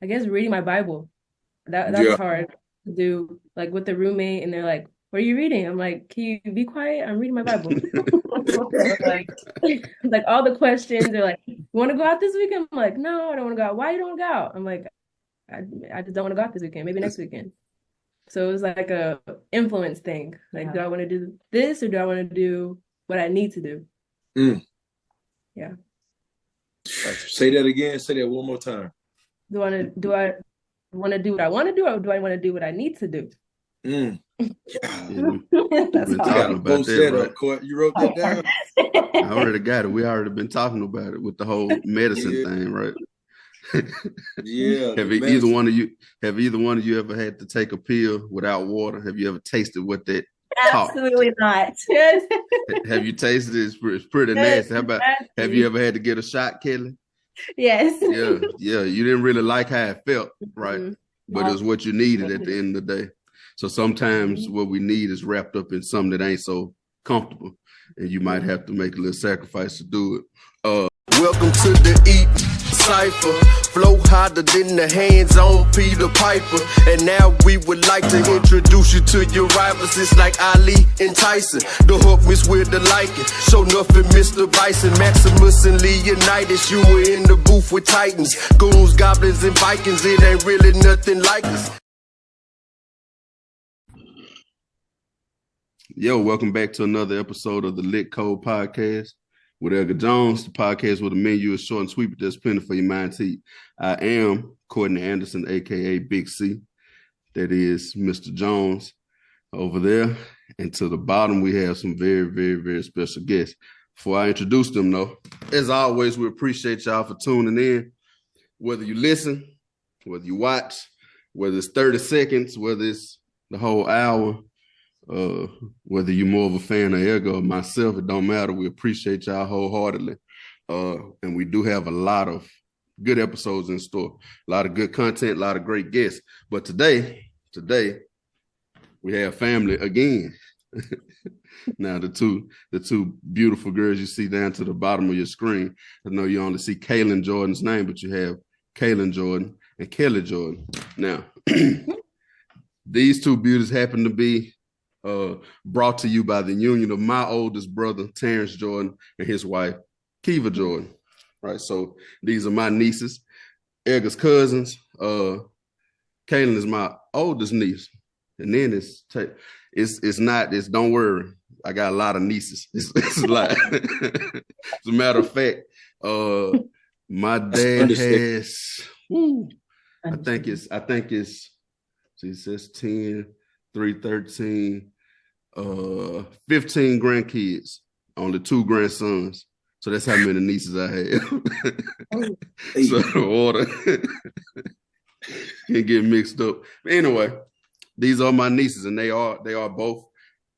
I guess reading my Bible. That's Yeah. hard to do, like with the roommate, and they're like, "What are you reading?" I'm like, "Can you be quiet? I'm reading my Bible." So, like all the questions, they're like, "You want to go out this weekend?" I'm like, "No, I don't want to go out." "Why you don't want to go out?" I'm like, I, "I just don't want to go out this weekend. Maybe next weekend." So it was like a influence thing. Like, do I want to do this or do I want to do what I need to do? Mm. Yeah. Say that again. Say that one more time. Do I want to do what I want to do, or do I want to do what I need to do? Mm. Yeah. Yeah, we've That's been You hard. got talking to about post that, that right? up, Court. You wrote that down? I already got it. We already been talking about it with the whole medicine Yeah. thing, right? Yeah. The Have either medicine. one of you ever had to take a pill without water? Have you ever tasted what that taught? Absolutely not. Yes. Have you tasted it? It's pretty Yes, nasty. How about, have you exactly. ever had to get a shot, Kelly? Yes. Yeah, yeah. You didn't really like how it felt, right? Mhm. But it was what you needed at the end of the day. So sometimes what we need is wrapped up in something that ain't so comfortable, and you might have to make a little sacrifice to do it. Welcome to the Eat Cypher. Flow harder than the hands on Peter Piper. And now we would like to introduce you to your rivals. It's like Ali and Tyson. The hook miss with the liking. Show nothing, Mr. Bison. Maximus and Leonidas. You were in the booth with Titans. Goons, goblins, and Vikings. It ain't really nothing like us. Yo, welcome back to another episode of the L.I.T Code Podcast with Edgar Jones, the podcast where the menu is short and sweet, but there's plenty for your mind to eat. I am Courtney Anderson, aka Big C. That is Mr. Jones over there. And to the bottom, we have some very, very, very special guests. Before I introduce them, though, as always, we appreciate y'all for tuning in. Whether you listen, whether you watch, whether it's 30 seconds, whether it's the whole hour, whether you're more of a fan of Edgar or myself, it don't matter. We appreciate y'all wholeheartedly. And we do have a lot of good episodes in store, a lot of good content, a lot of great guests. But today, we have family again. Now, the two beautiful girls you see down to the bottom of your screen, I know you only see Kalen Jordan's name, but you have Kalen Jordan and Kelley Jordan. Now, these two beauties happen to be brought to you by the union of my oldest brother, Terrence Jordan, and his wife, Kiva Jordan. Right, so these are my nieces, Edgar's cousins. Kaylin is my oldest niece, and then it's don't worry, I got a lot of nieces. It's a lot. As a matter of fact, my dad has, I think it's, she says 10, 3, 13, 15 grandkids, only 2 grandsons. So that's how many nieces I have. So the order can get mixed up. But anyway, these are my nieces, and they are both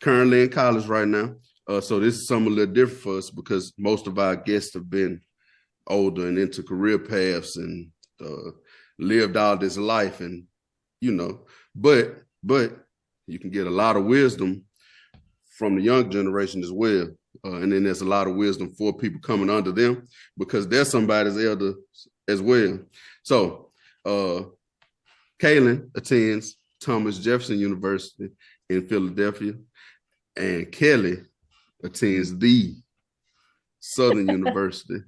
currently in college right now. So this is something a little different for us because most of our guests have been older and into career paths and lived all this life, and but you can get a lot of wisdom from the young generation as well. And then there's a lot of wisdom for people coming under them because they're somebody's elder as well. So Kalen attends Thomas Jefferson University in Philadelphia, and Kelly attends the Southern University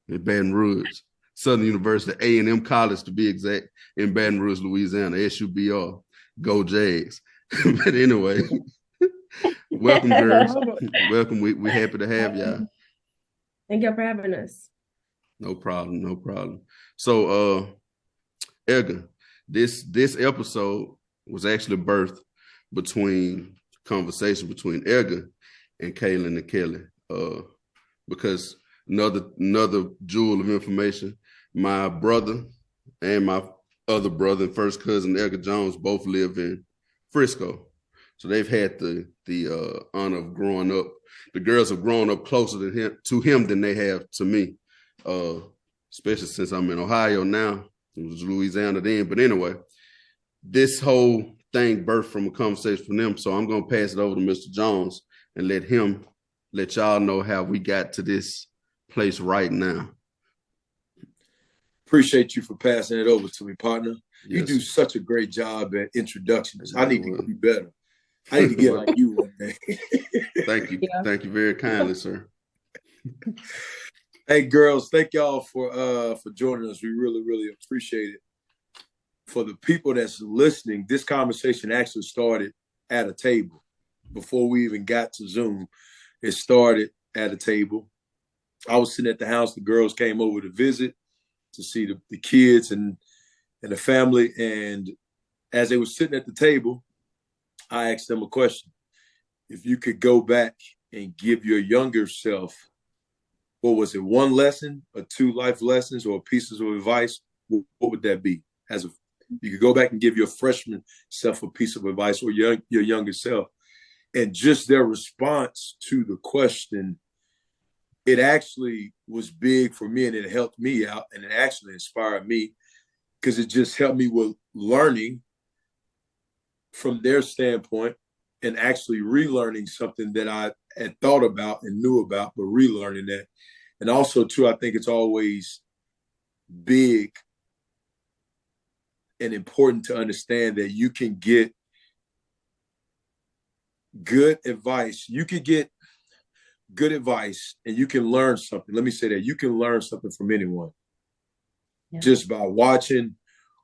in Baton Rouge. Southern University, A&M College to be exact, in Baton Rouge, Louisiana, SUBR. Go Jags. But anyway, welcome, girls. Welcome. We're happy to have y'all. Thank you for having us. No problem. So, Edgar, this episode was actually birthed conversation between Edgar and Kalen and Kelly. Because another jewel of information, my brother and my other brother and first cousin Edgar Jones both live in Frisco. So they've had the honor of growing up. The girls have grown up closer to him than they have to me, especially since I'm in Ohio now. It was Louisiana then. But anyway, this whole thing birthed from a conversation from them. So I'm going to pass it over to Mr. Jones and let y'all know how we got to this place right now. Appreciate you for passing it over to me, partner. You Yes. do such a great job at introductions. I need to be better. I need to get like you one day. Thank you. Yeah. Thank you very kindly, sir. Hey, girls, thank y'all for joining us. We really, really appreciate it. For the people that's listening, this conversation actually started at a table. Before we even got to Zoom, it started at a table. I was sitting at the house. The girls came over to visit to see the kids and the family. And as they were sitting at the table, I asked them a question. If you could go back and give your younger self, what was it, one lesson or two life lessons or pieces of advice, what would that be? You could go back and give your freshman self a piece of advice or your younger self. And just their response to the question, it actually was big for me and it helped me out and it actually inspired me because it just helped me with learning from their standpoint and actually relearning something that I had thought about and knew about, but relearning that. And also, too, I think it's always big and important to understand that you can get good advice. You can get good advice and you can learn something. Let me say that. You can learn something from anyone just by watching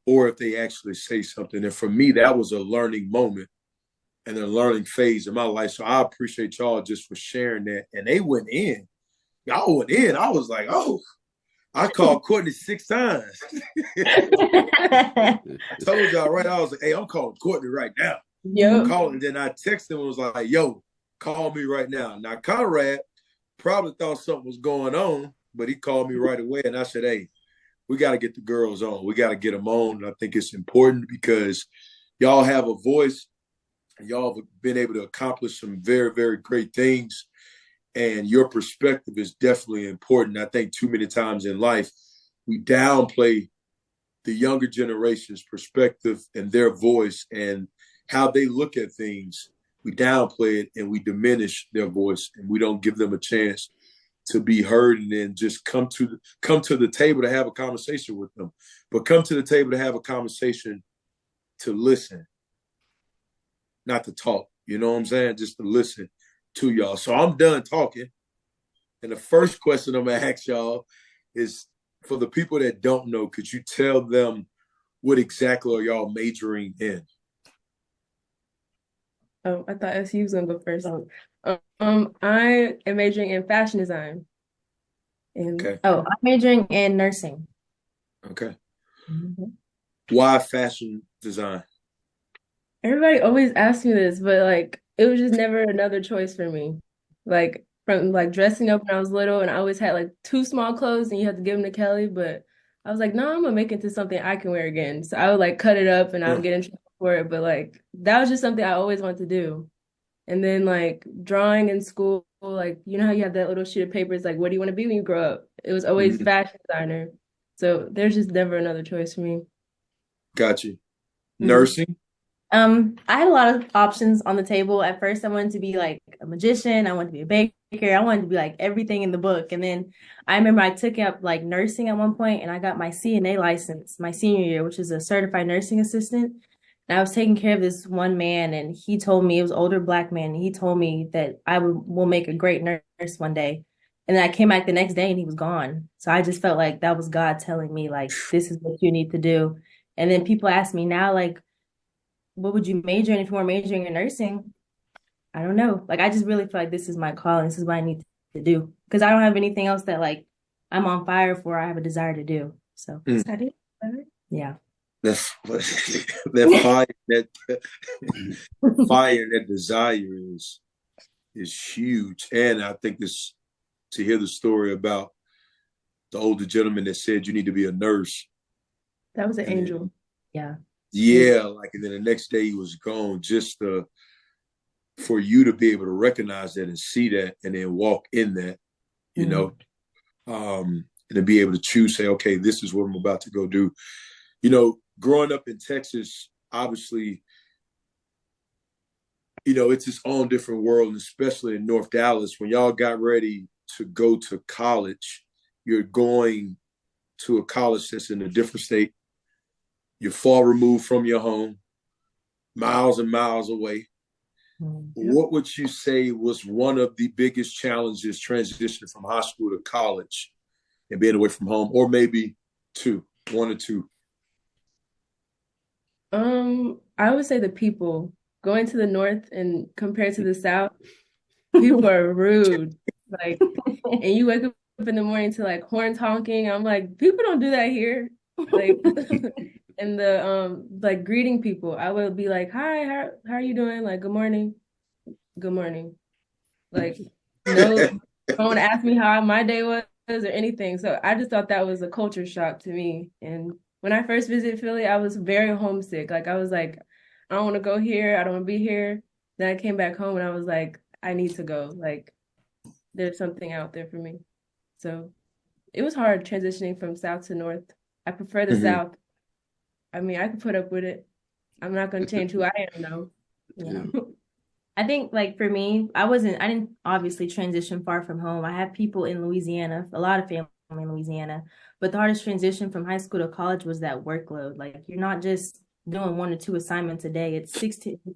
or if they actually say something. And for me, that was a learning moment and a learning phase in my life. So I appreciate y'all just for sharing that. And they went in. Y'all went in. I was like, oh, I called Courtney 6 times. Told y'all right. I was like, hey, I'm calling Courtney right now. Yep. Calling. Then I texted him and was like, yo, call me right now. Now, Conrad probably thought something was going on, but he called me right away. And I said, hey, we got to get the girls on. We got to get them on. And I think it's important because y'all have a voice. And y'all have been able to accomplish some very, very great things. And your perspective is definitely important. I think too many times in life, we downplay the younger generation's perspective and their voice and how they look at things. We downplay it and we diminish their voice and we don't give them a chance to be heard and then just come to the table to have a conversation with them. But come to the table to have a conversation to listen, not to talk. You know what I'm saying? Just to listen to y'all. So I'm done talking. And the first question I'm going to ask y'all is, for the people that don't know, could you tell them what exactly are y'all majoring in? Oh, I thought SU was going to go first. I am majoring in fashion design. Okay. I'm majoring in nursing. Okay. Mm-hmm. Why fashion design? Everybody always asks me this, but like it was just never another choice for me. Like from like dressing up when I was little, and I always had like too small clothes, and you had to give them to Kelly. But I was like, no, I'm gonna make it into something I can wear again. So I would like cut it up, and I would get in trouble for it. But like that was just something I always wanted to do. And then like drawing in school, like you know how you have that little sheet of paper. It's like, what do you want to be when you grow up? It was always fashion designer. So there's just never another choice for me. Got you. Nursing? I had a lot of options on the table. At first, I wanted to be like a magician. I wanted to be a baker. I wanted to be like everything in the book. And then I remember I took up like nursing at one point and I got my CNA license my senior year, which is a certified nursing assistant. And I was taking care of this one man and he told me, it was an older Black man, and he told me that will make a great nurse one day. And then I came back the next day and he was gone. So I just felt like that was God telling me like, this is what you need to do. And then people ask me now, like, what would you major in if you were majoring in nursing? I don't know. Like, I just really feel like this is my calling. This is what I need to do. Because I don't have anything else that, like, I'm on fire for, I have a desire to do. So, is that it? Yeah. That fire, that desire is huge. And I think to hear the story about the older gentleman that said you need to be a nurse. That was an angel. Yeah. Yeah, like, and then the next day he was gone. Just for you to be able to recognize that and see that and then walk in that, you know, and to be able to choose, say, okay, this is what I'm about to go do. You know, growing up in Texas, obviously, you know, it's its own different world, and especially in North Dallas, when y'all got ready to go to college, you're going to a college that's in a different state. You're far removed from your home, miles and miles away. What would you say was one of the biggest challenges transitioning from high school to college and being away from home, or maybe one or two? I would say the people. Going to the north and compared to the south, people are rude. Like, and you wake up in the morning to like horns honking. I'm like, people don't do that here. Like, and the like greeting people, I would be like, hi, how are you doing? Like, good morning. Good morning. Like, no one asked me how my day was or anything. So I just thought that was a culture shock to me. And when I first visited Philly, I was very homesick. Like, I was like, I don't want to go here. I don't want to be here. Then I came back home and I was like, I need to go. Like, there's something out there for me. So it was hard transitioning from south to north. I prefer the south. I mean, I could put up with it. I'm not going to change who I am, though. Yeah. I think, like, for me, I didn't obviously transition far from home. I have people in Louisiana, a lot of family in Louisiana. But the hardest transition from high school to college was that workload. Like, you're not just doing 1 or 2 assignments a day. It's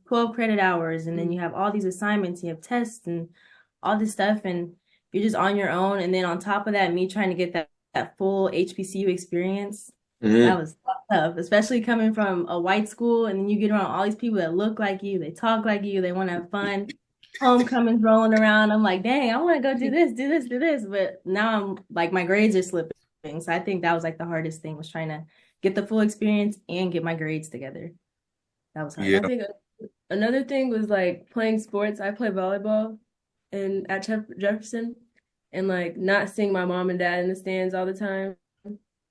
12 credit hours. And then you have all these assignments, you have tests and all this stuff. And you're just on your own. And then on top of that, me trying to get that full HBCU experience, that was tough, especially coming from a white school. And then you get around all these people that look like you, they talk like you, they want to have fun. Homecomings rolling around. I'm like, dang, I want to go do this. But now I'm like, my grades are slipping. So I think that was like the hardest thing, was trying to get the full experience and get my grades together. That was hard. Yeah. I think another thing was like playing sports. I play volleyball at Jefferson, and like not seeing my mom and dad in the stands all the time.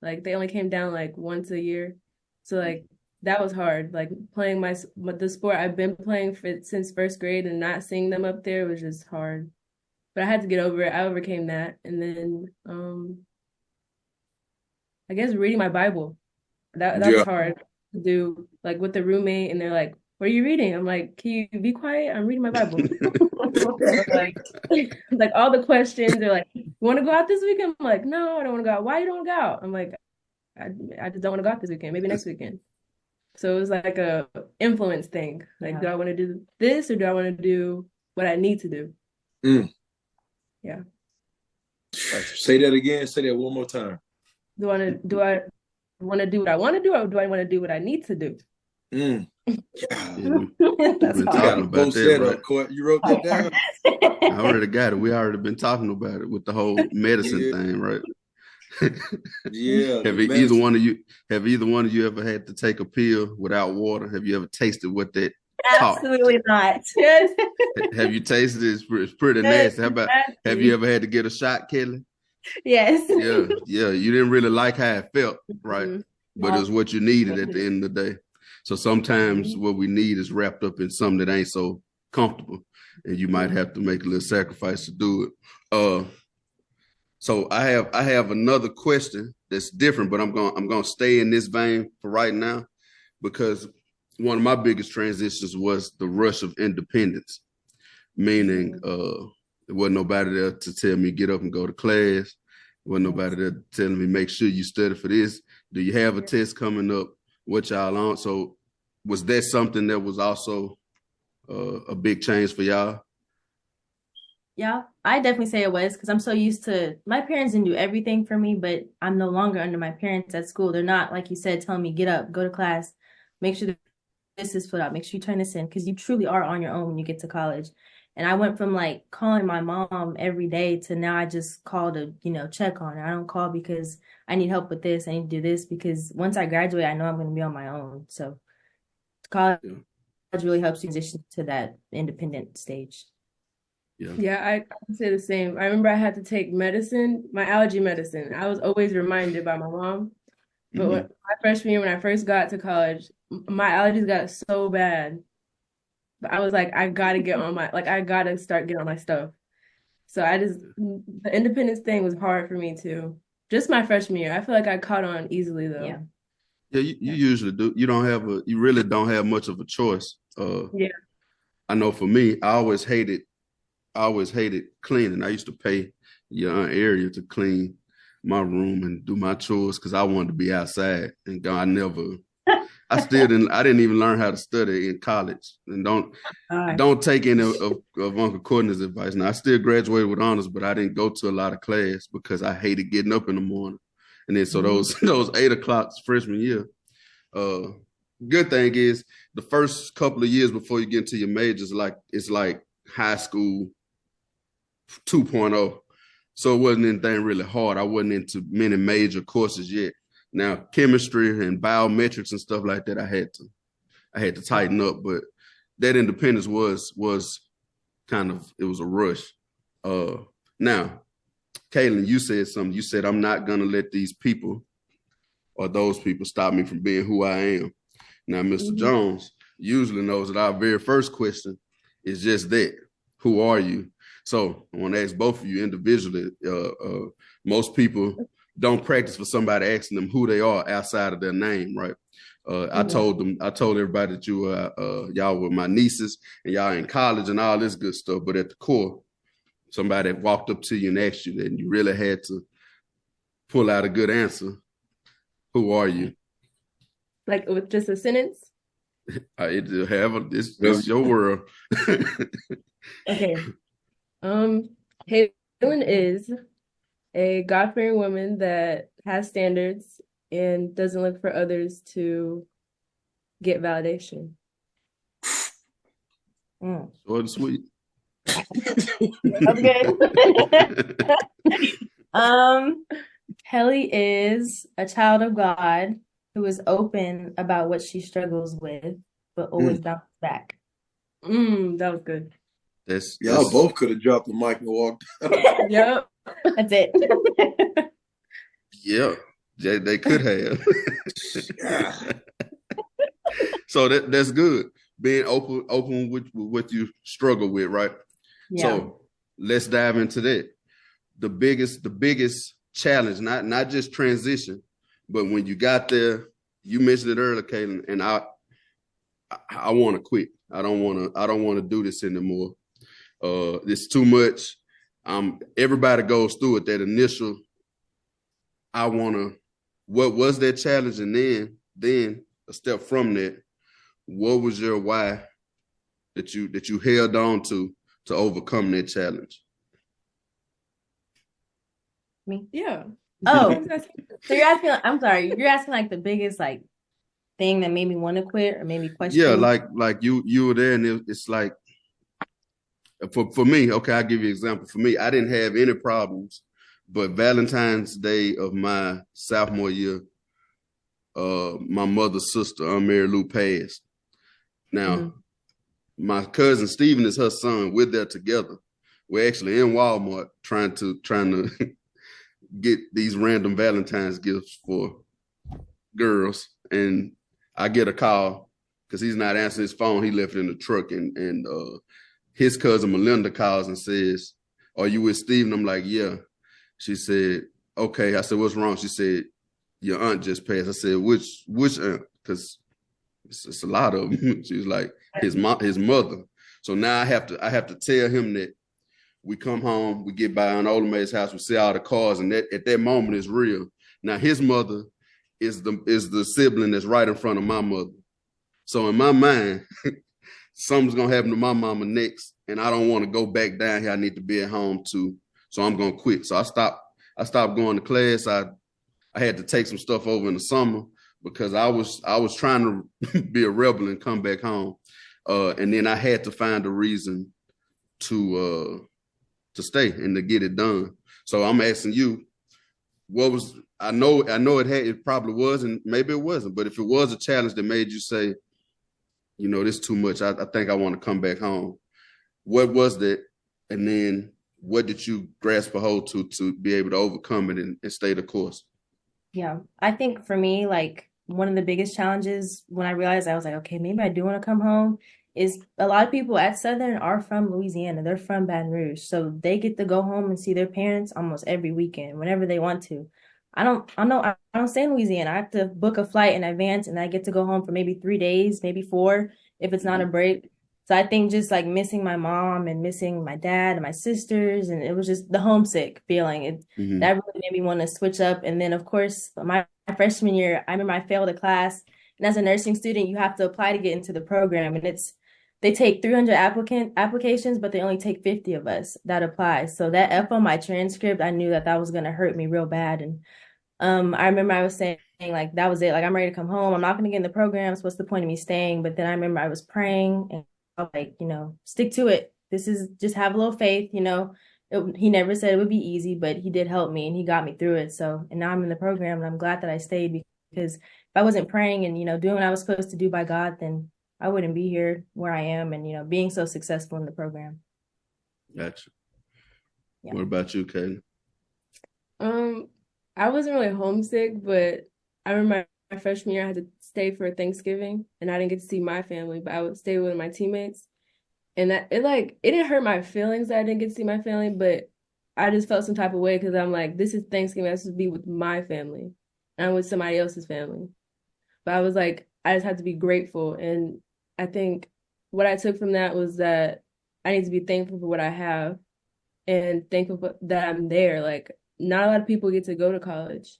Like they only came down like once a year. So like that was hard. Like playing the sport I've been playing since first grade and not seeing them up there was just hard. But I had to get over it. I overcame that. And then I guess reading my Bible. That's hard to do, like with the roommate, and they're like, what are you reading? I'm like, can you be quiet? I'm reading my Bible. like all the questions, they're like, you want to go out this weekend? I'm like, no, I don't want to go out. Why you don't want to go out? I'm like, I just don't want to go out this weekend, maybe next weekend. So it was like a influence thing. Like, do I want to do this or do I want to do what I need to do? Yeah. Say that again. Say that one more time. Do I want to do what I want to do, or do I want to do what I need to do? Yeah. That's hard. Both said up, Court. You wrote that down? I already got it. We already been talking about it with the whole medicine thing, right? Yeah. Have either one of you ever had to take a pill without water? Have you ever tasted what that Absolutely not. Yes. Have you tasted it? It's pretty nasty. How about, have you ever had to get a shot, Kelly? Yes. Yeah. You didn't really like how it felt, right? But it was what you needed at the end of the day. So sometimes what we need is wrapped up in something that ain't so comfortable, and you might have to make a little sacrifice to do it. So I have another question that's different, but I'm gonna stay in this vein for right now, because one of my biggest transitions was the rush of independence, meaning there wasn't nobody there to tell me get up and go to class. There wasn't nobody there telling me make sure you study for this. Do you have a test coming up? What y'all on? So was that something that was also a big change for y'all? Yeah, I definitely say it was, because I'm so used to, my parents didn't do everything for me, but I'm no longer under my parents at school. They're not, like you said, telling me get up, go to class, make sure this is filled out, make sure you turn this in, because you truly are on your own when you get to college. And I went from like calling my mom every day to now I just call to, check on her. I don't call because I need help with this, I need to do this, because once I graduate, I know I'm going to be on my own. So college really helps you transition to that independent stage. Yeah, I say the same. I remember I had to take medicine, my allergy medicine. I was always reminded by my mom. But my freshman year, when I first got to college, my allergies got so bad. But I was like, I gotta start getting on my stuff. So the independence thing was hard for me too. Just my freshman year. I feel like I caught on easily though. Yeah. Yeah, you usually do. You really don't have much of a choice. I know for me, I always hated cleaning. I used to pay your Aunt Area to clean my room and do my chores because I wanted to be outside. And I didn't even learn how to study in college. And don't take any of Uncle Courtney's advice. Now, I still graduated with honors, but I didn't go to a lot of class because I hated getting up in the morning. And then so those 8 o'clock freshman year, good thing is the first couple of years before you get into your majors, it's like high school 2.0. So it wasn't anything really hard. I wasn't into many major courses yet. Now, chemistry and biometrics and stuff like that, I had to tighten up, but that independence was kind of, it was a rush. Now, Kalen, you said something. You said, I'm not going to let these people or those people stop me from being who I am. Now, Mr. Jones usually knows that our very first question is just that. Who are you? So I want to ask both of you individually. Most people don't practice for somebody asking them who they are outside of their name, right? I told everybody that y'all were my nieces and y'all in college and all this good stuff. But at the core, somebody walked up to you and asked you that, and you really had to pull out a good answer. Who are you? Like with just a sentence? It's your world. Okay. Helen is a God-fearing woman that has standards and doesn't look for others to get validation. Short and sweet. Okay. Kelly is a child of God who is open about what she struggles with, but always bounces back. That was good. Y'all both could have dropped the mic and walked out. Yep. That's it. Yeah, they could have. So that's good. Being open with what you struggle with, right? Yeah. So let's dive into that. The biggest challenge, not just transition, but when you got there, you mentioned it earlier, Kalen, and I want to quit. I don't want to do this anymore. It's too much. Everybody goes through it. That initial, what was that challenge? And then a step from that, what was your why that you held on to overcome that challenge? Me? Yeah. Oh, so you're asking, I'm sorry, you're asking like the biggest like thing that made me want to quit or maybe question? Yeah, like you were there and it's like, for me, okay, I'll give you an example. For me, I didn't have any problems, but Valentine's Day of my sophomore year, my mother's sister, Mary Lou, passed. Now, my cousin Steven is her son. We're there together. We're actually in Walmart trying to get these random Valentine's gifts for girls. And I get a call because he's not answering his phone. He left it in the truck, and his cousin Melinda calls and says, "Are you with Steven?" I'm like, "Yeah." She said, "Okay." I said, "What's wrong?" She said, "Your aunt just passed." I said, "Which aunt?" Because it's a lot of them. She was like, his mother. So now I have to tell him that we come home, we get by an older maid's house, we see all the cars, and that at that moment is real. Now his mother is the sibling that's right in front of my mother. So in my mind, something's gonna happen to my mama next, and I don't want to go back down here. I need to be at home too. So I'm gonna quit. So I stopped going to class. I had to take some stuff over in the summer because I was trying to be a rebel and come back home. And then I had to find a reason to stay and to get it done. So I'm asking you, what was, I know it probably was, and maybe it wasn't, but if it was a challenge that made you say, this is too much, I think I want to come back home. What was that? And then what did you grasp a hold to be able to overcome it and stay the course? Yeah, I think for me, like one of the biggest challenges when I realized I was like, okay, maybe I do want to come home, is a lot of people at Southern are from Louisiana. They're from Baton Rouge. So they get to go home and see their parents almost every weekend, whenever they want to. I don't stay in Louisiana. I have to book a flight in advance and I get to go home for maybe 3 days, maybe 4, if it's not a break. So I think just like missing my mom and missing my dad and my sisters, and it was just the homesick feeling. That really made me want to switch up. And then of course my freshman year, I remember I failed a class, and as a nursing student, you have to apply to get into the program, and they take 300 applications, but they only take 50 of us that apply. So that F on my transcript, I knew that was gonna hurt me real bad. And I remember I was saying like that was it. Like I'm ready to come home. I'm not gonna get in the program. So what's the point of me staying? But then I remember I was praying and I was like, stick to it. This is just have a little faith. He never said it would be easy, but he did help me and he got me through it. So and now I'm in the program and I'm glad that I stayed, because if I wasn't praying and doing what I was supposed to do by God, then I wouldn't be here where I am and being so successful in the program. Gotcha. Yeah. What about you, Kalen? I wasn't really homesick, but I remember my freshman year I had to stay for Thanksgiving, and I didn't get to see my family, but I would stay with my teammates. And that it didn't hurt my feelings that I didn't get to see my family, but I just felt some type of way because I'm like, this is Thanksgiving, I supposed to be with my family, and I'm with somebody else's family. But I was like, I just had to be grateful. And I think what I took from that was that I need to be thankful for what I have and thankful that I'm there. Like, not a lot of people get to go to college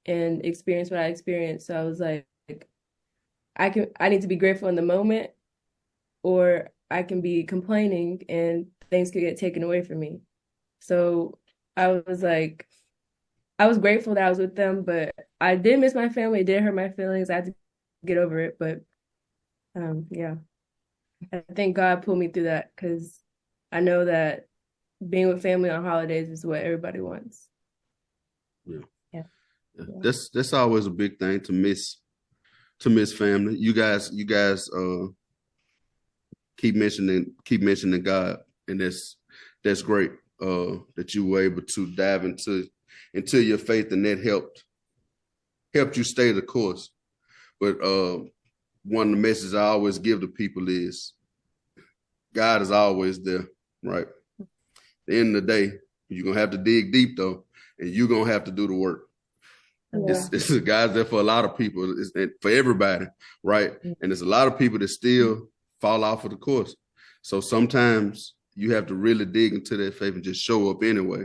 and experience what I experienced. So I was like, I need to be grateful in the moment, or I can be complaining and things could get taken away from me. So I was like, I was grateful that I was with them, but I did miss my family. It did hurt my feelings. I had to get over it. But yeah, I think God pulled me through that, because I know that being with family on holidays is what everybody wants. Yeah. That's always a big thing, to miss family. You guys keep mentioning God, and that's great that you were able to dive into your faith, and that helped you stay the course. But one of the messages I always give to people is God is always there, right? At the end of the day, you're gonna have to dig deep though, and you're gonna have to do the work. Yeah. It's God's there for a lot of people, it's for everybody, right? And there's a lot of people that still fall off of the course. So sometimes you have to really dig into that faith and just show up anyway.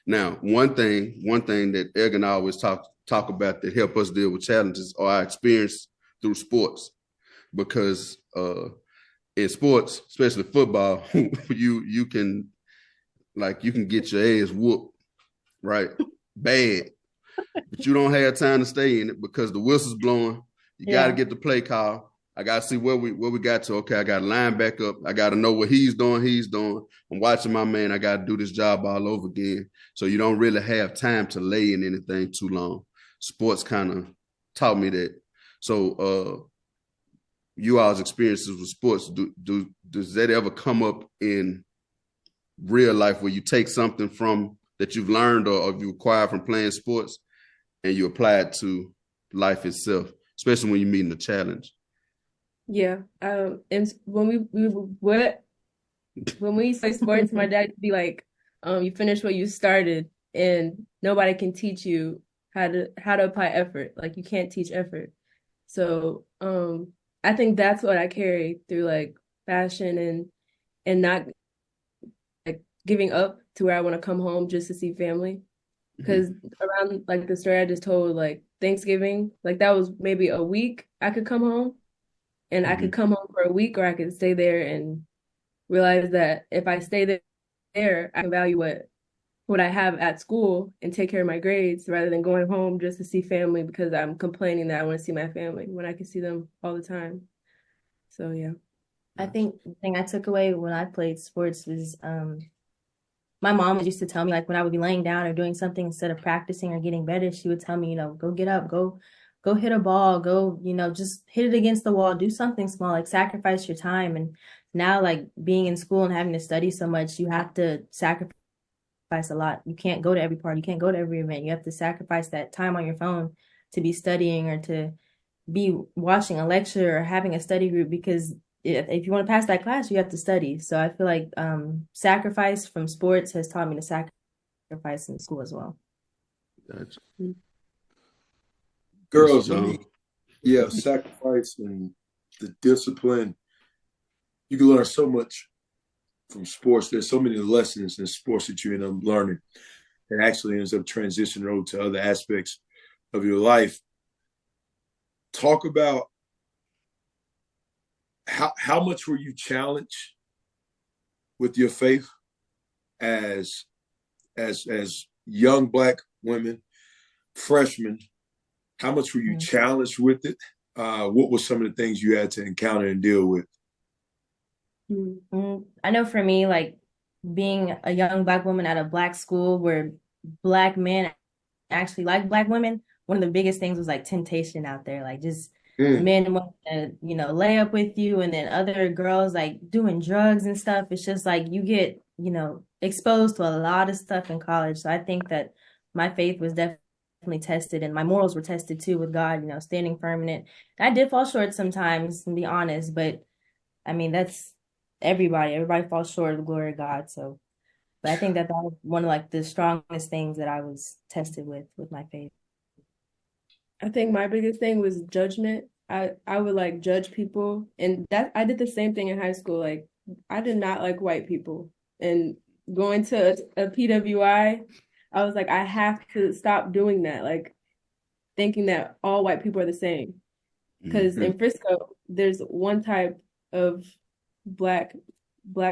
Now, one thing that Egg and I always talk about that help us deal with challenges are our experience through sports, because in sports, especially football, you can get your ass whooped, right? Bad. But you don't have time to stay in it because the whistle's blowing. You got to get the play call. I got to see where we got to. Okay, I got to line back up. I got to know what he's doing. I'm watching my man. I got to do this job all over again. So you don't really have time to lay in anything too long. Sports kind of taught me that. So you all's experiences with sports, does that ever come up in real life where you take something from that you've learned or you acquired from playing sports and you apply it to life itself, especially when you're meeting a challenge? Yeah. And when we play sports, my dad would be like, you finish what you started, and nobody can teach you how to apply effort. Like, you can't teach effort. So I think that's what I carry through like fashion and not like giving up to where I want to come home just to see family. Because around like the story I just told, like Thanksgiving, like that was maybe a week I could come home, and I could come home for a week, or I could stay there and realize that if I stay there, I can value what I have at school and take care of my grades, rather than going home just to see family because I'm complaining that I want to see my family when I can see them all the time. So yeah. I think the thing I took away when I played sports was my mom used to tell me, like when I would be laying down or doing something, instead of practicing or getting better, she would tell me, go get up, go hit a ball, go, just hit it against the wall, do something small, like sacrifice your time. And now, like being in school and having to study so much, you have to sacrifice a lot. You can't go to every party, you can't go to every event. You have to sacrifice that time on your phone to be studying or to be watching a lecture or having a study group, because if you want to pass that class, you have to study. So I feel like sacrifice from sports has taught me to sacrifice in school as well. Gotcha. Girls, sacrifice and the discipline you can learn so much from sports. There's so many lessons in sports that you end up learning that actually ends up transitioning over to other aspects of your life. Talk about how much were you challenged with your faith as young Black women, freshmen? How much were you challenged with it? What were some of the things you had to encounter and deal with? I know for me, like being a young Black woman at a Black school where Black men actually like Black women, one of the biggest things was like temptation out there. Like just men want to, lay up with you, and then other girls like doing drugs and stuff. It's just like you get, exposed to a lot of stuff in college. So I think that my faith was definitely tested, and my morals were tested too with God, standing firm in it. And I did fall short sometimes, to be honest, but I mean, that's everybody falls short of the glory of God. So, but I think that was one of like the strongest things that I was tested with my faith. I think my biggest thing was judgment. I would like judge people, and that I did the same thing in high school. Like I did not like white people, and going to a PWI, I was like, I have to stop doing that. Like thinking that all white people are the same, because in Frisco there's one type of black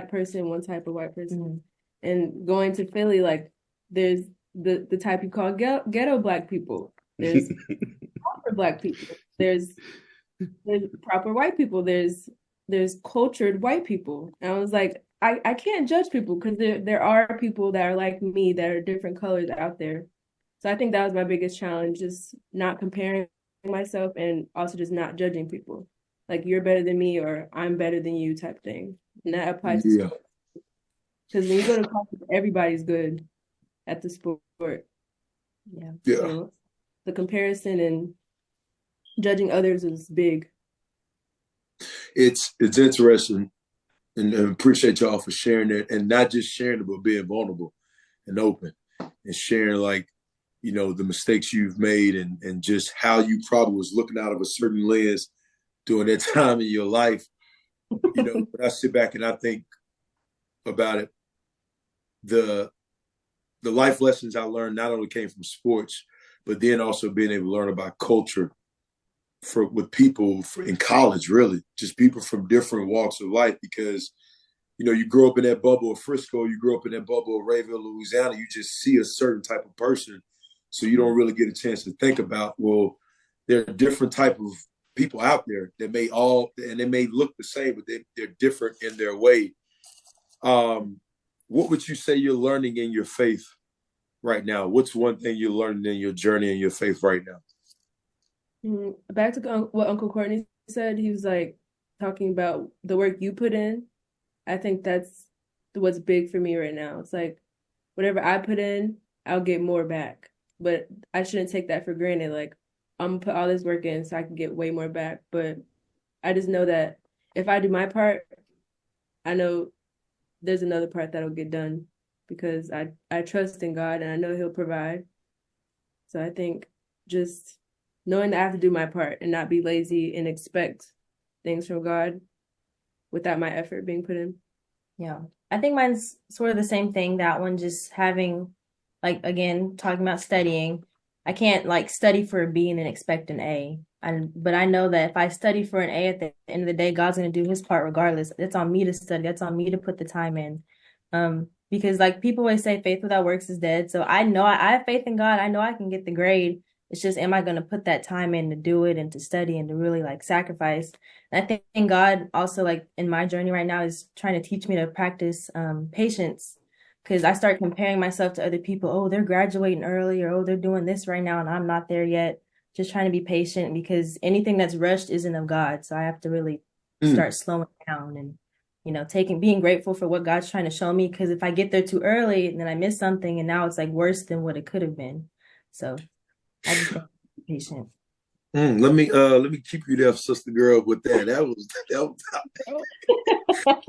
person, one type of white person, and going to Philly, like there's the type you call ghetto Black people. There's proper Black people. There's proper white people. There's cultured white people. And I was like, I can't judge people because there are people that are like me that are different colors out there. So I think that was my biggest challenge, just not comparing myself and also just not judging people. Like you're better than me or I'm better than you type thing. And that applies to sport. Because when you go to college, everybody's good at the sport. Yeah. So the comparison and judging others is big. It's interesting, and appreciate y'all for sharing it, and not just sharing it, but being vulnerable and open and sharing like, the mistakes you've made and just how you probably was looking out of a certain lens during that time in your life. When I sit back and I think about it, the life lessons I learned not only came from sports, but then also being able to learn about culture with people in college, really, just people from different walks of life. Because, you grow up in that bubble of Frisco, you grow up in that bubble of Rayville, Louisiana, you just see a certain type of person. So you don't really get a chance to think about, well, there are different type of people out there that may they may look the same, but they're different in their way. What would you say you're learning in your faith right now? What's one thing you're learning in your journey in your faith right now? Back to what Uncle Courtney said, he was like talking about the work you put in. I think that's what's big for me right now. It's like whatever I put in, I'll get more back. But I shouldn't take that for granted. Like I'm gonna put all this work in so I can get way more back. But I just know that if I do my part, I know there's another part that'll get done because I trust in God and I know He'll provide. So I think just knowing that I have to do my part and not be lazy and expect things from God without my effort being put in. Yeah. I think mine's sort of the same thing. That one, just having, like, again, talking about studying. I can't like study for a B and then expect an A. But I know that if I study for an A at the end of the day, God's going to do His part regardless. It's on me to study. That's on me to put the time in. Because like people always say, faith without works is dead. So I know I have faith in God. I know I can get the grade. It's just, am I going to put that time in to do it and to study and to really like sacrifice? And I think God also, like in my journey right now, is trying to teach me to practice patience. Because I start comparing myself to other people. Oh, they're graduating early, or oh, they're doing this right now and I'm not there yet. Just trying to be patient, because anything that's rushed isn't of God. So I have to really start slowing down and, being grateful for what God's trying to show me. Because if I get there too early, then I miss something, and now it's like worse than what it could have been. So I just have to be patient. Let me keep you there, sister girl, with that. That was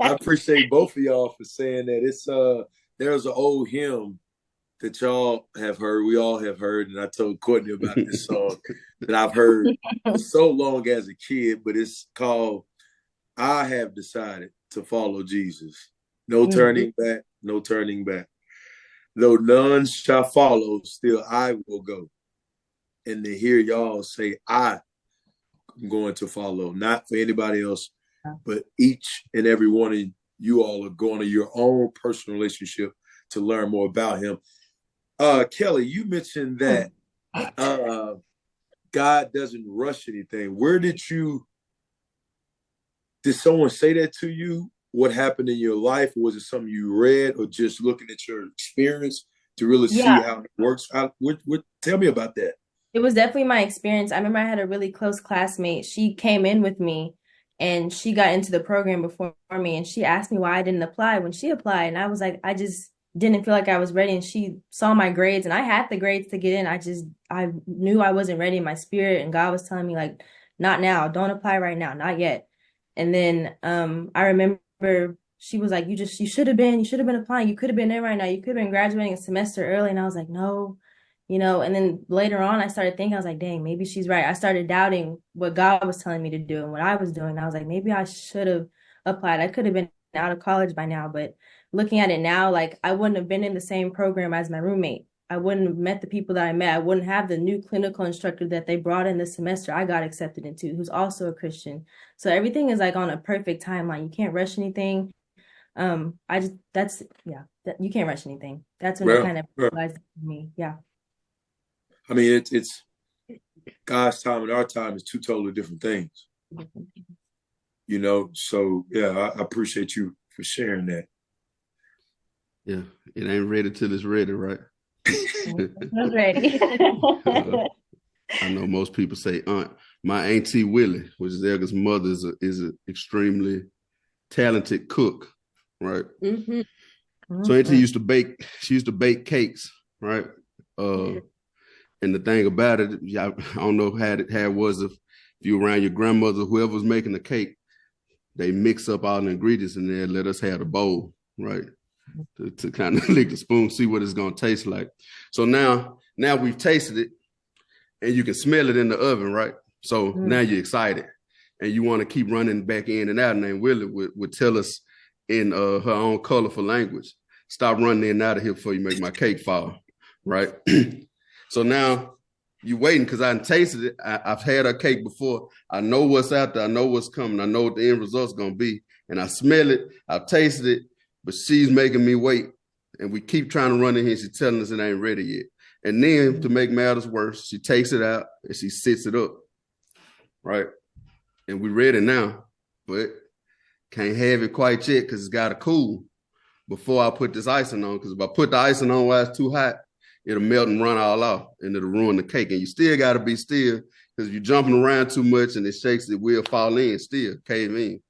I appreciate both of y'all for saying that. It's there's an old hymn that y'all have heard, we all have heard, and I told Courtney about this song that I've heard for so long as a kid, but it's called I Have Decided to follow Jesus. No turning back, no turning back. Though none shall follow, still I will go. And to hear y'all say, I'm going to follow, not for anybody else, but each and every one of you all are going to your own personal relationship to learn more about him. Kelly, you mentioned that God doesn't rush anything. Did someone say that to you? What happened in your life? Was it something you read or just looking at your experience to really see how it works? Tell me about that. It was definitely my experience. I remember I had a really close classmate. She came in with me and she got into the program before me, and she asked me why I didn't apply when she applied. And I was like, I just didn't feel like I was ready. And she saw my grades, and I had the grades to get in. I knew I wasn't ready in my spirit, and God was telling me, like, not now, don't apply right now, not yet. And then I remember she was like, you should have been applying. You could have been there right now. You could have been graduating a semester early. And I was like, no, and then later on I started thinking, I was like, dang, maybe she's right. I started doubting what God was telling me to do and what I was doing. I was like, maybe I should have applied. I could have been out of college by now. But looking at it now, like, I wouldn't have been in the same program as my roommate. I wouldn't have met the people that I met. I wouldn't have the new clinical instructor that they brought in this semester I got accepted into, who's also a Christian. So everything is like on a perfect timeline. You can't rush anything. You can't rush anything. That's when I kind of realized for me. Yeah. I mean, it's God's time and our time is two totally different things. So yeah, I appreciate you for sharing that. Yeah, it ain't ready till it's ready, right? It's ready. I know most people say aunt. My auntie Willie, which is Edgar's mother, is an extremely talented cook, right? Mm-hmm. So auntie used to bake. She used to bake cakes, right? And the thing about it, I don't know how it was if you were around your grandmother, whoever was making the cake, they mix up all the ingredients and then let us have the bowl, right? To kind of lick the spoon, see what it's going to taste like. So now we've tasted it and you can smell it in the oven, right? So now you're excited and you want to keep running back in and out. And then Willie would tell us in her own colorful language, stop running in and out of here before you make my cake fall, right? So now you're waiting because I tasted it. I've had her cake before. I know what's out there. I know what's coming. I know what the end result's going to be. And I smell it. I've tasted it. But she's making me wait. And we keep trying to run in here. She's telling us it ain't ready yet. And then to make matters worse, she takes it out and she sits it up. Right? And we're ready now. But can't have it quite yet because it's got to cool before I put this icing on. Because if I put the icing on while it's too hot, it'll melt and run all off and it'll ruin the cake. And you still got to be still because if you're jumping around too much and it shakes, it will fall in still, cave in.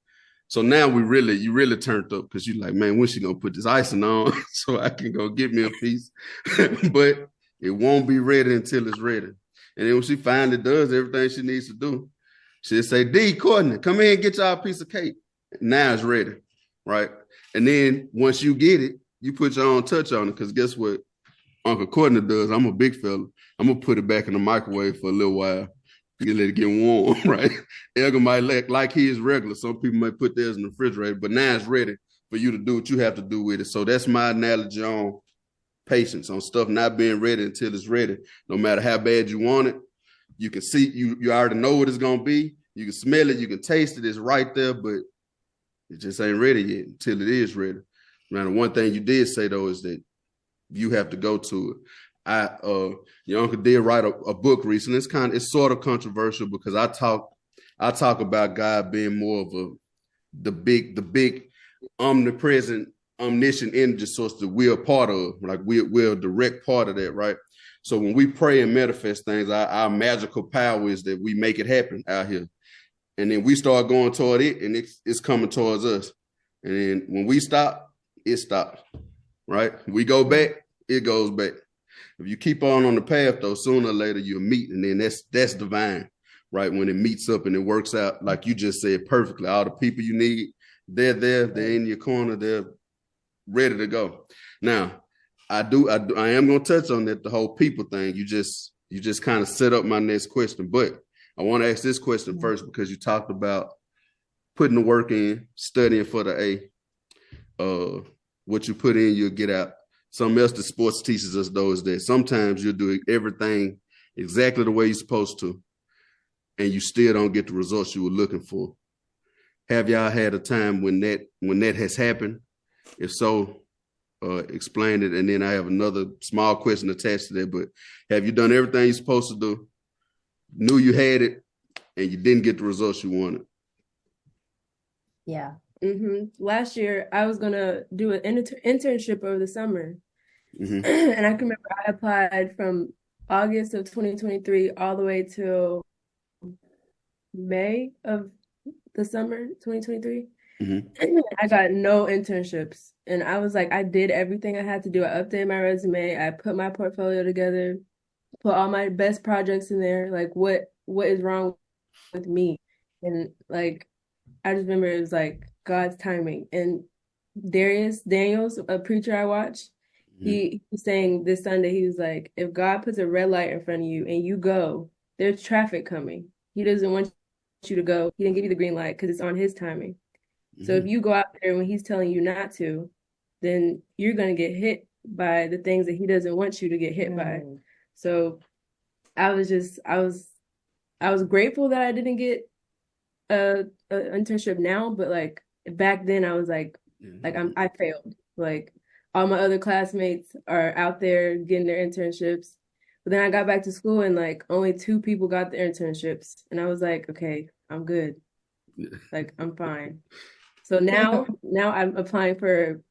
So now you really turned up because you're like, man, when's she going to put this icing on so I can go get me a piece? But it won't be ready until it's ready. And then when she finally does everything she needs to do, she'll say, D, Courtney, come in and get y'all a piece of cake. Now it's ready, right? And then once you get it, you put your own touch on it because guess what Uncle Courtney does? I'm a big fella. I'm going to put it back in the microwave for a little while. You let it get warm, right? Edgar might like his regular. Some people might put theirs in the refrigerator, but now it's ready for you to do what you have to do with it. So that's my analogy on patience, on stuff not being ready until it's ready. No matter how bad you want it, you can see, you already know what it's going to be. You can smell it, you can taste it. It's right there, but it just ain't ready yet until it is ready. Now, the one thing you did say, though, is that you have to go to it. Your uncle did write a book recently. It's sort of controversial because I talk about God being more of the big omnipresent, omniscient energy source that we're a part of. Like we're a direct part of that, right? So when we pray and manifest things, our magical power is that we make it happen out here. And then we start going toward it and it's coming towards us. And then when we stop, it stops, right? We go back, it goes back. If you keep on the path, though, sooner or later you'll meet, and then that's divine, right? When it meets up and it works out, like you just said perfectly. All the people you need, they're there, they're in your corner, they're ready to go. Now, I am going to touch on that, the whole people thing. You just kind of set up my next question, but I want to ask this question first because you talked about putting the work in, studying for the A. What you put in, you'll get out. Something else that sports teaches us, though, is that sometimes you'll do everything exactly the way you're supposed to, and you still don't get the results you were looking for. Have y'all had a time when that has happened? If so, explain it. And then I have another small question attached to that. But have you done everything you're supposed to do, knew you had it, and you didn't get the results you wanted? Yeah. Last year, I was gonna do an internship over the summer, Mm-hmm. and I can remember I applied from August of 2023 all the way till May of the summer 2023. Mm-hmm. I got no internships, and I was like, I did everything I had to do. I updated my resume, I put my portfolio together, put all my best projects in there. Like, what is wrong with me? And like, I just remember it was like God's timing. And Daniels, a preacher I watch, he was saying this Sunday, he was like, if God puts a red light in front of you and you go, there's traffic coming. He doesn't want you to go. He didn't give you the green light because it's on his timing. So if you go out there when he's telling you not to, then you're going to get hit by the things that he doesn't want you to get hit by. So I was grateful that I didn't get a internship now, but like back then I was like I failed. Like all my other classmates are out there getting their internships. But then I got back to school and like only 2 people got the internships. And I was like, okay, I'm good. Like I'm fine. So now I'm applying for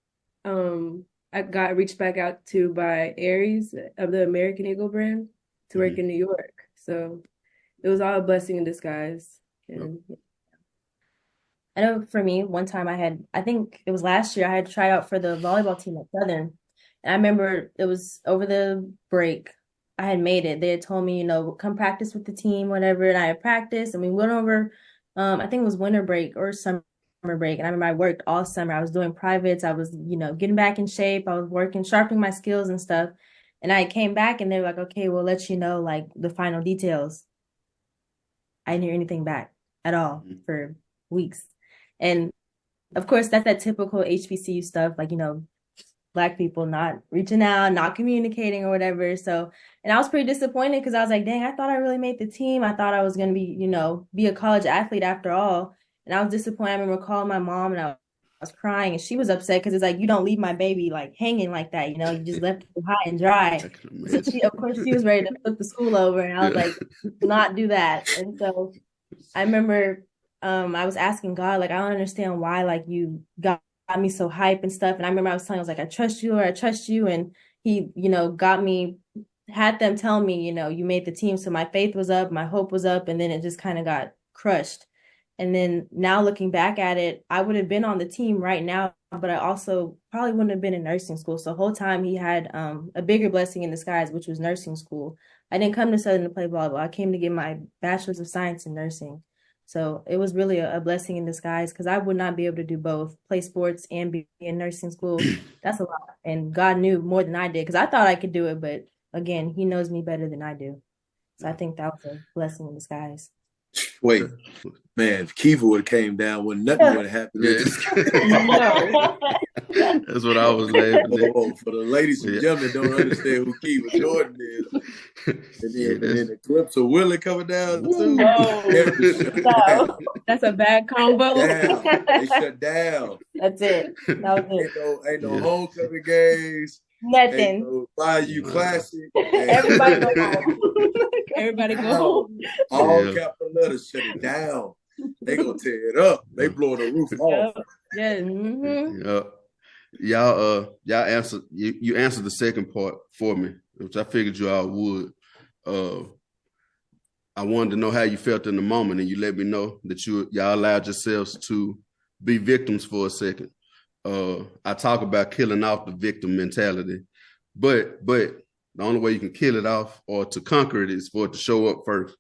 I got reached back out to by Aries of the American Eagle brand to work in New York. So it was all a blessing in disguise. And I know for me, one time I think it was last year, I had tried out for the volleyball team at Southern. And I remember it was over the break. I had made it. They had told me, come practice with the team, whatever. And I had practiced and we went over, I think it was winter break or summer break. And I remember I worked all summer. I was doing privates. I was, getting back in shape. I was working, sharpening my skills and stuff. And I came back and they were like, okay, we'll let you know like the final details. I didn't hear anything back at all for weeks. And of course, that's that typical HBCU stuff, like, Black people not reaching out, not communicating or whatever. So, and I was pretty disappointed because I was like, dang, I thought I really made the team. I thought I was going to be, be a college athlete after all. And I was disappointed. I remember calling my mom and I was crying and she was upset because it's like, you don't leave my baby like hanging like that. You just left it high and dry. So of course, she was ready to flip the school over. And I was like, not do that. And so I remember I was asking God, like, I don't understand why, like, you got me so hype and stuff. And I remember I was telling, I was like, I trust you, or I trust you. And he, had them tell me, you made the team. So my faith was up, my hope was up, and then it just kind of got crushed. And then now looking back at it, I would have been on the team right now, but I also probably wouldn't have been in nursing school. So the whole time he had a bigger blessing in disguise, which was nursing school. I didn't come to Southern to play volleyball. I came to get my bachelor's of science in nursing. So it was really a blessing in disguise because I would not be able to do both, play sports and be in nursing school. That's a lot. And God knew more than I did because I thought I could do it. But again, he knows me better than I do. So I think that was a blessing in disguise. Wait, man, if Kiva would have came down, nothing would have happened. That's what I was laughing at. For the ladies and gentlemen don't understand who Kiva Jordan is. And then the clips of Willie coming down too. No. That's a bad combo. They shut down. That's it. That was it. Ain't no homecoming games. Nothing. Ain't no Bayou Classic. Everybody go home. Everybody go home. All capital letters shut it down. They gonna tear it up. They blow the roof off. Yeah. Mm-hmm. Y'all answered. You answered the second part for me, which I figured you all would. I wanted to know how you felt in the moment, and you let me know that y'all allowed yourselves to be victims for a second. I talk about killing off the victim mentality, but the only way you can kill it off or to conquer it is for it to show up first.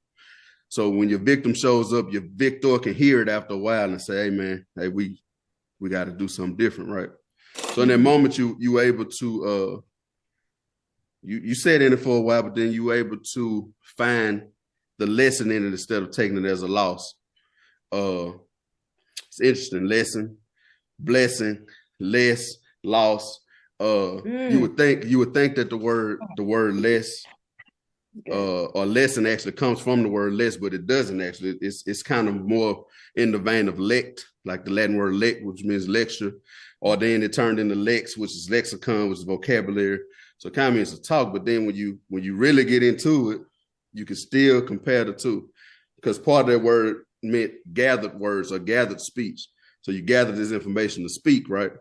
So when your victim shows up, your victor can hear it after a while and say, "Hey man, we got to do something different, right?" So in that moment, you were able to you sat in it for a while, but then you were able to find the lesson in it instead of taking it as a loss. So It's interesting. Lesson, blessing, less, loss. You would think that the word less or lesson actually comes from the word less, but it doesn't actually. It's kind of more in the vein of lect, like the Latin word lect, which means lecture, or then it turned into lex, which is lexicon, which is vocabulary. So it kind of means to talk, but then when you really get into it, you can still compare the two, because part of that word meant gathered words or gathered speech. So you gather this information to speak, right?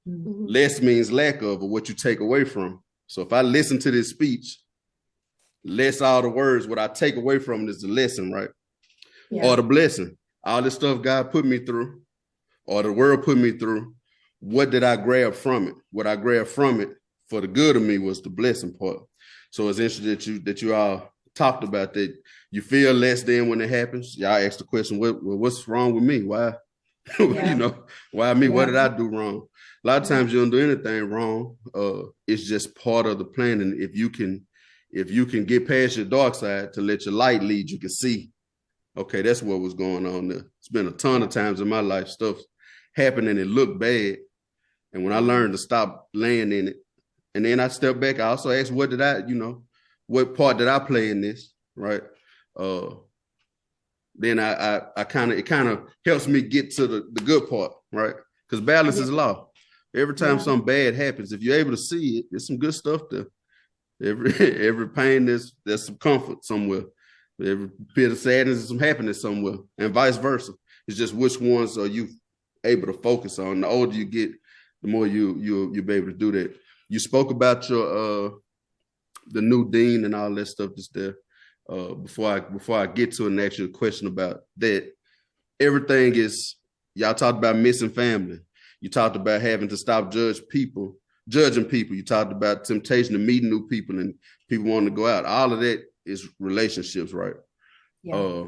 Mm-hmm. Less means lack of, or what you take away from. So if I listen to this speech, less all the words, what I take away from it is the lesson, right? Yeah. Or the blessing. All the stuff God put me through, or the world put me through, what did I grab from it? What I grabbed from it for the good of me was the blessing part. So it's interesting that you all talked about that. You feel less than when it happens. Y'all asked the question, what's wrong with me? Why? Yeah. Why me? Yeah. What did I do wrong? A lot of times you don't do anything wrong. It's just part of the plan. And if you can get past your dark side to let your light lead, you can see, okay, that's what was going on there. It's been a ton of times in my life, stuff happened and it looked bad. And when I learned to stop laying in it, and then I stepped back, I also asked, what part did I play in this, right? Then it kind of helps me get to the good part, right? Because balance is law. Every time something bad happens, if you're able to see it, there's some good stuff there. Every pain, there's some comfort somewhere. Every bit of sadness is some happiness somewhere, and vice versa. It's just which ones are you able to focus on. The older you get, the more you'll be able to do that. You spoke about your the new dean and all that stuff that's there. Before I get to an actual question about that, everything is, y'all talked about missing family. You talked about having to stop judging people. You talked about temptation of meeting new people and people wanting to go out. All of that is relationships, right? Yeah.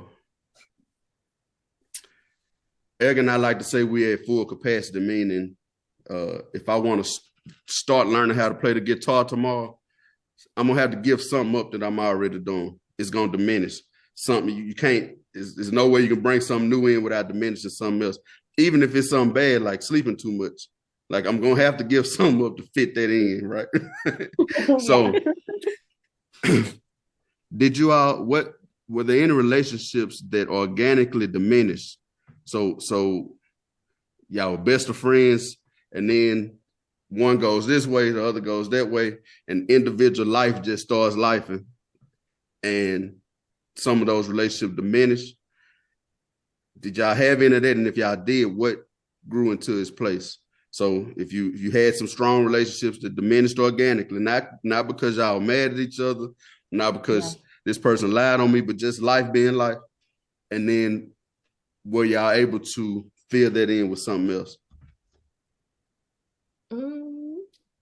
Egg and I like to say we're at full capacity, meaning if I want to start learning how to play the guitar tomorrow, I'm going to have to give something up that I'm already doing. It's going to diminish something. You can't, there's no way you can bring something new in without diminishing something else. Even if it's something bad, like sleeping too much. Like I'm going to have to give something up to fit that in, right? So were there any relationships that organically diminished? So y'all were best of friends, and then one goes this way, the other goes that way, and individual life just starts lifing, and some of those relationships diminish. Did y'all have any of that? And if y'all did, what grew into its place? So if you had some strong relationships that diminished organically, not because y'all were mad at each other, not because this person lied on me, but just life being life. And then were y'all able to fill that in with something else?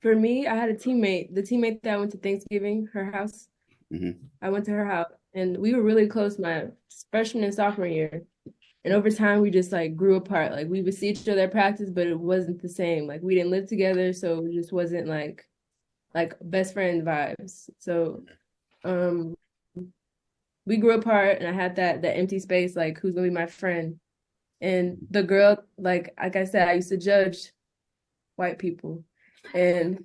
For me, I had a teammate. The teammate that I went to Thanksgiving, her house. Mm-hmm. I went to her house, and we were really close my freshman and sophomore year. And over time, we just like grew apart. Like we would see each other at practice, but it wasn't the same. Like we didn't live together, so it just wasn't like best friend vibes. So, we grew apart, and I had that empty space. Like, who's gonna be my friend? And the girl, like I said, I used to judge white people, and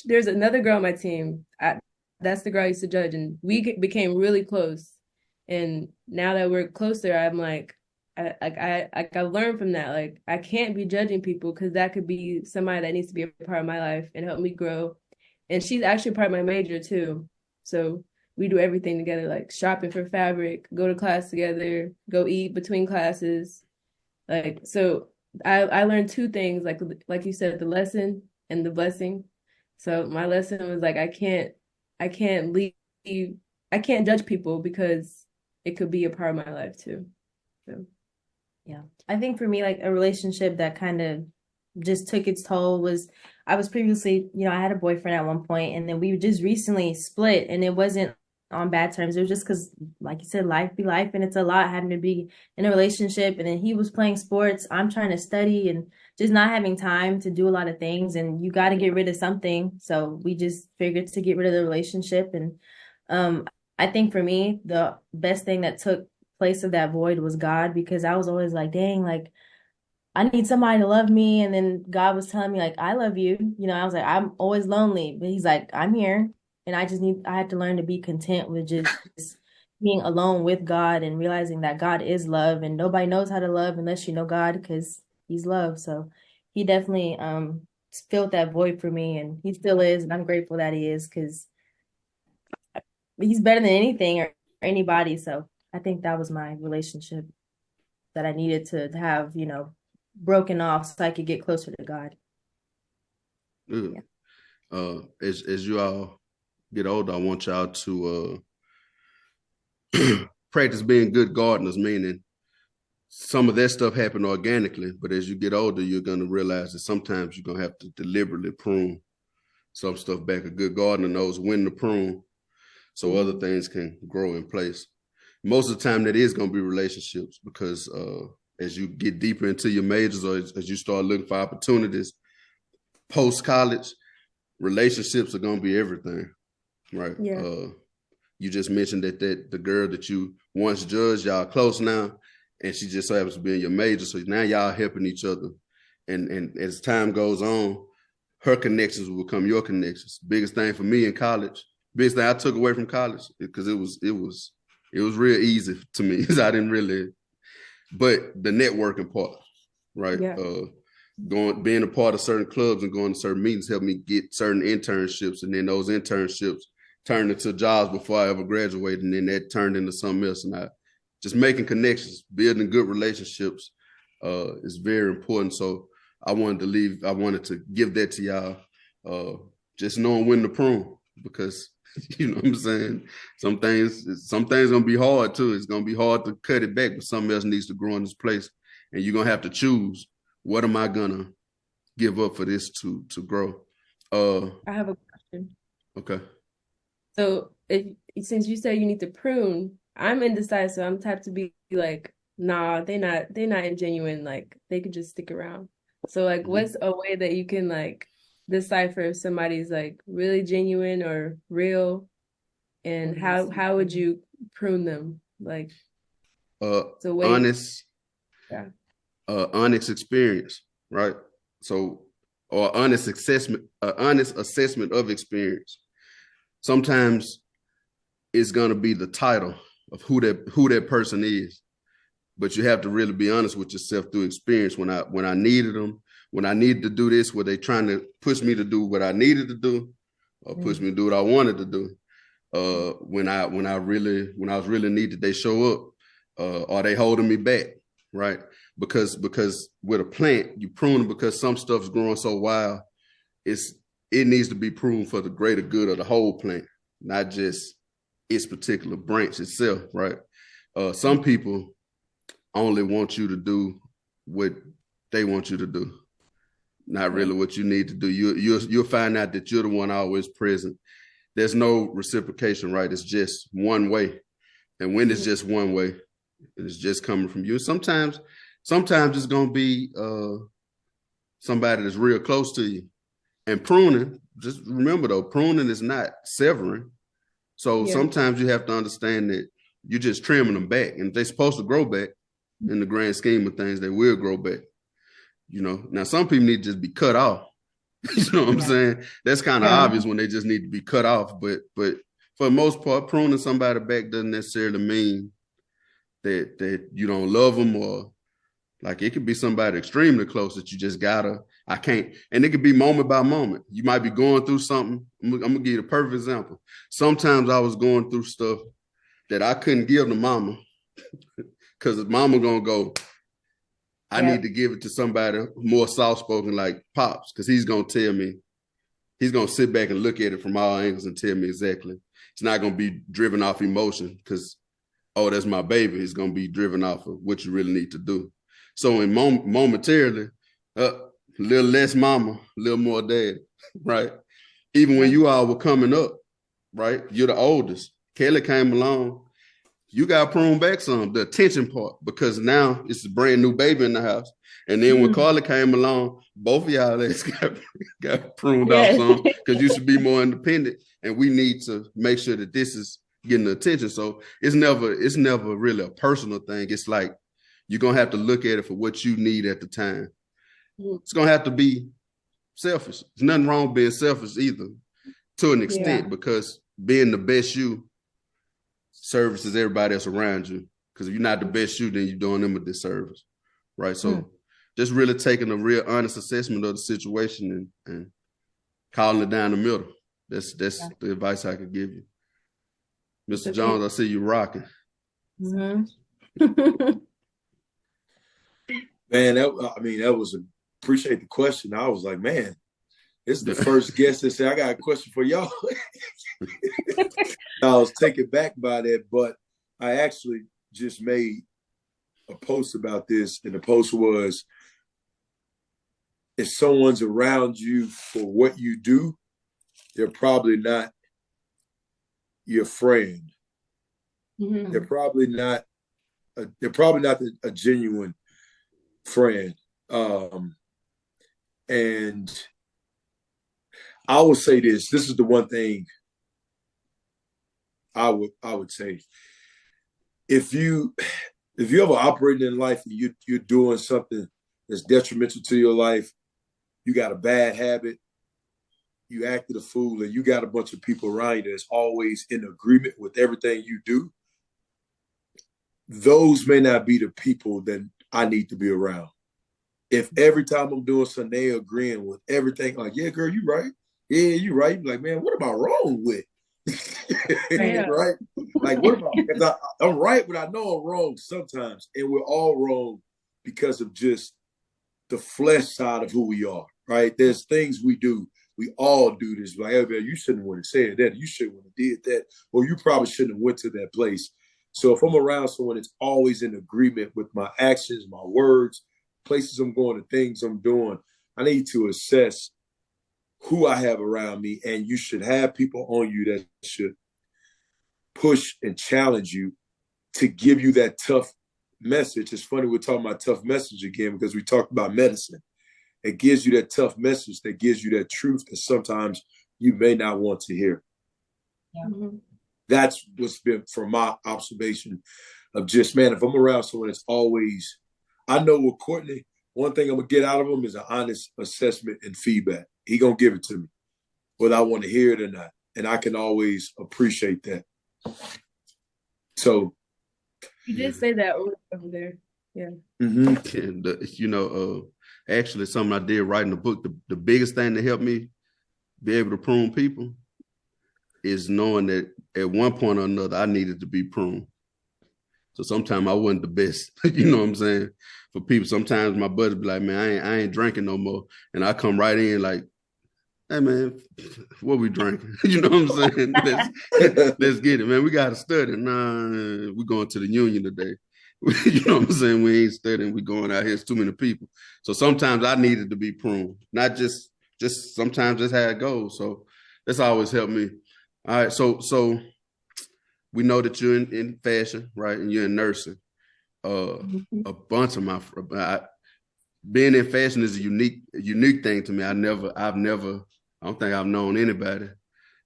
there's another girl on my team. That's the girl I used to judge, and we became really close. And now that we're closer, I'm like, I learned from that. Like, I can't be judging people because that could be somebody that needs to be a part of my life and help me grow. And she's actually part of my major too. So we do everything together, like shopping for fabric, go to class together, go eat between classes. Like, so I learned two things, like you said, the lesson and the blessing. So my lesson was like, I can't judge people because it could be a part of my life too. So yeah, I think for me, like a relationship that kind of just took its toll was, I was previously, I had a boyfriend at one point, and then we just recently split, and it wasn't on bad terms. It was just because, like you said, life be life, and it's a lot having to be in a relationship. And then he was playing sports, I'm trying to study, and just not having time to do a lot of things, and you got to get rid of something. So we just figured to get rid of the relationship. And I think for me, the best thing that took place of that void was God, because I was always like, dang, like I need somebody to love me. And then God was telling me like, I love you. You know, I was like, I'm always lonely, but he's like, I'm here. And I had to learn to be content with just being alone with God and realizing that God is love, and nobody knows how to love unless you know God, because he's love. So he definitely filled that void for me, and he still is. And I'm grateful that he is, because he's better than anything or anybody. So I think that was my relationship that I needed to have, you know, broken off so I could get closer to God. Yeah. As you all get older, I want y'all to practice being good gardeners, meaning some of that stuff happened organically, but as you get older, you're going to realize that sometimes you're going to have to deliberately prune some stuff back. A good gardener knows when to prune so other things can grow in place. Most of the time that is going to be relationships, because as you get deeper into your majors, or as you start looking for opportunities post-college, relationships are going to be everything, right? Yeah. You just mentioned that the girl that you once judged, y'all close now, and she just so happens to be in your major. So now y'all helping each other. And as time goes on, her connections will become your connections. Biggest thing for me in college, biggest thing I took away from college, because it was real easy to me. I didn't really, but the networking part, right? Yeah. Being a part of certain clubs and going to certain meetings helped me get certain internships, and then those internships turned into jobs before I ever graduated, and then that turned into something else. And I just making connections, building good relationships is very important. So I wanted to give that to y'all, just knowing when to prune, because you know what I'm saying? Some things gonna be hard too. It's gonna be hard to cut it back, but something else needs to grow in this place. And you're gonna have to choose, what am I gonna give up for this to grow? I have a question. Okay. So since you say you need to prune, I'm indecisive. So I'm the type to be like, nah, they're not ingenuine. Like they could just stick around. So like, what's a way that you can like decipher if somebody's like really genuine or real, and how would you prune them? Like, so honest, yeah, honest experience, right? So, or honest assessment of experience. Sometimes it's gonna be the title of who that person is, but you have to really be honest with yourself through experience. When I needed them, when I needed to do this, were they trying to push me to do what I needed to do, or push me to do what I wanted to do? When I was really needed, they show up. Are they holding me back? Right? Because with a plant, you prune them because some stuff's growing so wild. It needs to be pruned for the greater good of the whole plant, not just its particular branch itself, right? Some people only want you to do what they want you to do, not really what you need to do. You'll find out that you're the one always present. There's no reciprocation, right? It's just one way. And when it's just one way, it's just coming from you. Sometimes it's going to be somebody that's real close to you. And pruning, just remember though, pruning is not severing. So sometimes you have to understand that you're just trimming them back. And if they're supposed to grow back, in the grand scheme of things, they will grow back. You know, now some people need to just be cut off. You know what I'm saying? That's kind of obvious when they just need to be cut off. But for the most part, pruning somebody back doesn't necessarily mean that you don't love them, or like it could be somebody extremely close that you just I can't. And it could be moment by moment. You might be going through something. I'm going to give you a perfect example. Sometimes I was going through stuff that I couldn't give to mama because mama going to go, I need to give it to somebody more soft-spoken like Pops, because he's going to tell me, he's going to sit back and look at it from all angles and tell me exactly. It's not going to be driven off emotion because, oh, that's my baby. It's going to be driven off of what you really need to do. So in momentarily, a little less mama, a little more dad, right? Even when you all were coming up, right? You're the oldest. Kelly came along. You got pruned back some, the attention part, because now it's a brand new baby in the house. And then when Carly came along, both of y'all got pruned off some because you should be more independent. And we need to make sure that this is getting the attention. So it's never really a personal thing. It's like you're gonna have to look at it for what you need at the time. It's gonna have to be selfish. There's nothing wrong with being selfish either, to an extent, because being the best you services everybody else around you. Because if you're not the best you, then you're doing them a disservice, right? So just really taking a real honest assessment of the situation and calling it down the middle. That's the advice I could give you. Mr. Jones, I see you rocking. Man, that was appreciate the question. I was like, man, this is the first guest that said, I got a question for y'all. I was taken back by that, but I actually just made a post about this, and the post was, if someone's around you for what you do, they're probably not your friend. They're probably not a genuine friend. And I will say this is the one thing I would say. If you ever operating in life and you're doing something that's detrimental to your life, you got a bad habit, you acted a fool, and you got a bunch of people around you that's always in agreement with everything you do, those may not be the people that I need to be around. If every time I'm doing something, they agreeing with everything, like, yeah, girl, you right. Yeah, you right. You be like, man, what am I wrong with? Right? Like, what about? Because I'm right, but I know I'm wrong sometimes, and we're all wrong because of just the flesh side of who we are. Right? There's things we do. We all do this. Like, hey, man, you shouldn't have said that. You shouldn't have did that, or you probably shouldn't have went to that place. So if I'm around someone that's always in agreement with my actions, my words, places I'm going, and things I'm doing, I need to assess who I have around me, and you should have people on you that should push and challenge you to give you that tough message. It's funny we're talking about tough message again because we talked about medicine. It gives you that tough message that gives you that truth that sometimes you may not want to hear. That's what's been from my observation of just, man, if I'm around someone that's always, I know with Courtney, one thing I'm going to get out of him is an honest assessment and feedback. He going to give it to me, whether I want to hear it or not. And I can always appreciate that. So. You did say that over there. Yeah. And, actually something I did write in the book, the biggest thing that helped me be able to prune people is knowing that at one point or another, I needed to be pruned. So sometimes I wasn't the best, you know what I'm saying? For people, sometimes my buddies be like, man, I ain't drinking no more. And I come right in like, hey, man, what we drinking? You know what I'm saying? Let's get it, man. We got to study. Nah, we going to the union today. You know what I'm saying? We ain't studying. We going out here. It's too many people. So sometimes I needed to be pruned. Not just sometimes that's how it goes. So that's always helped me. All right. So we know that you're in fashion, right? And you're in nursing. A bunch of being in fashion is a unique thing to me. I don't think I've known anybody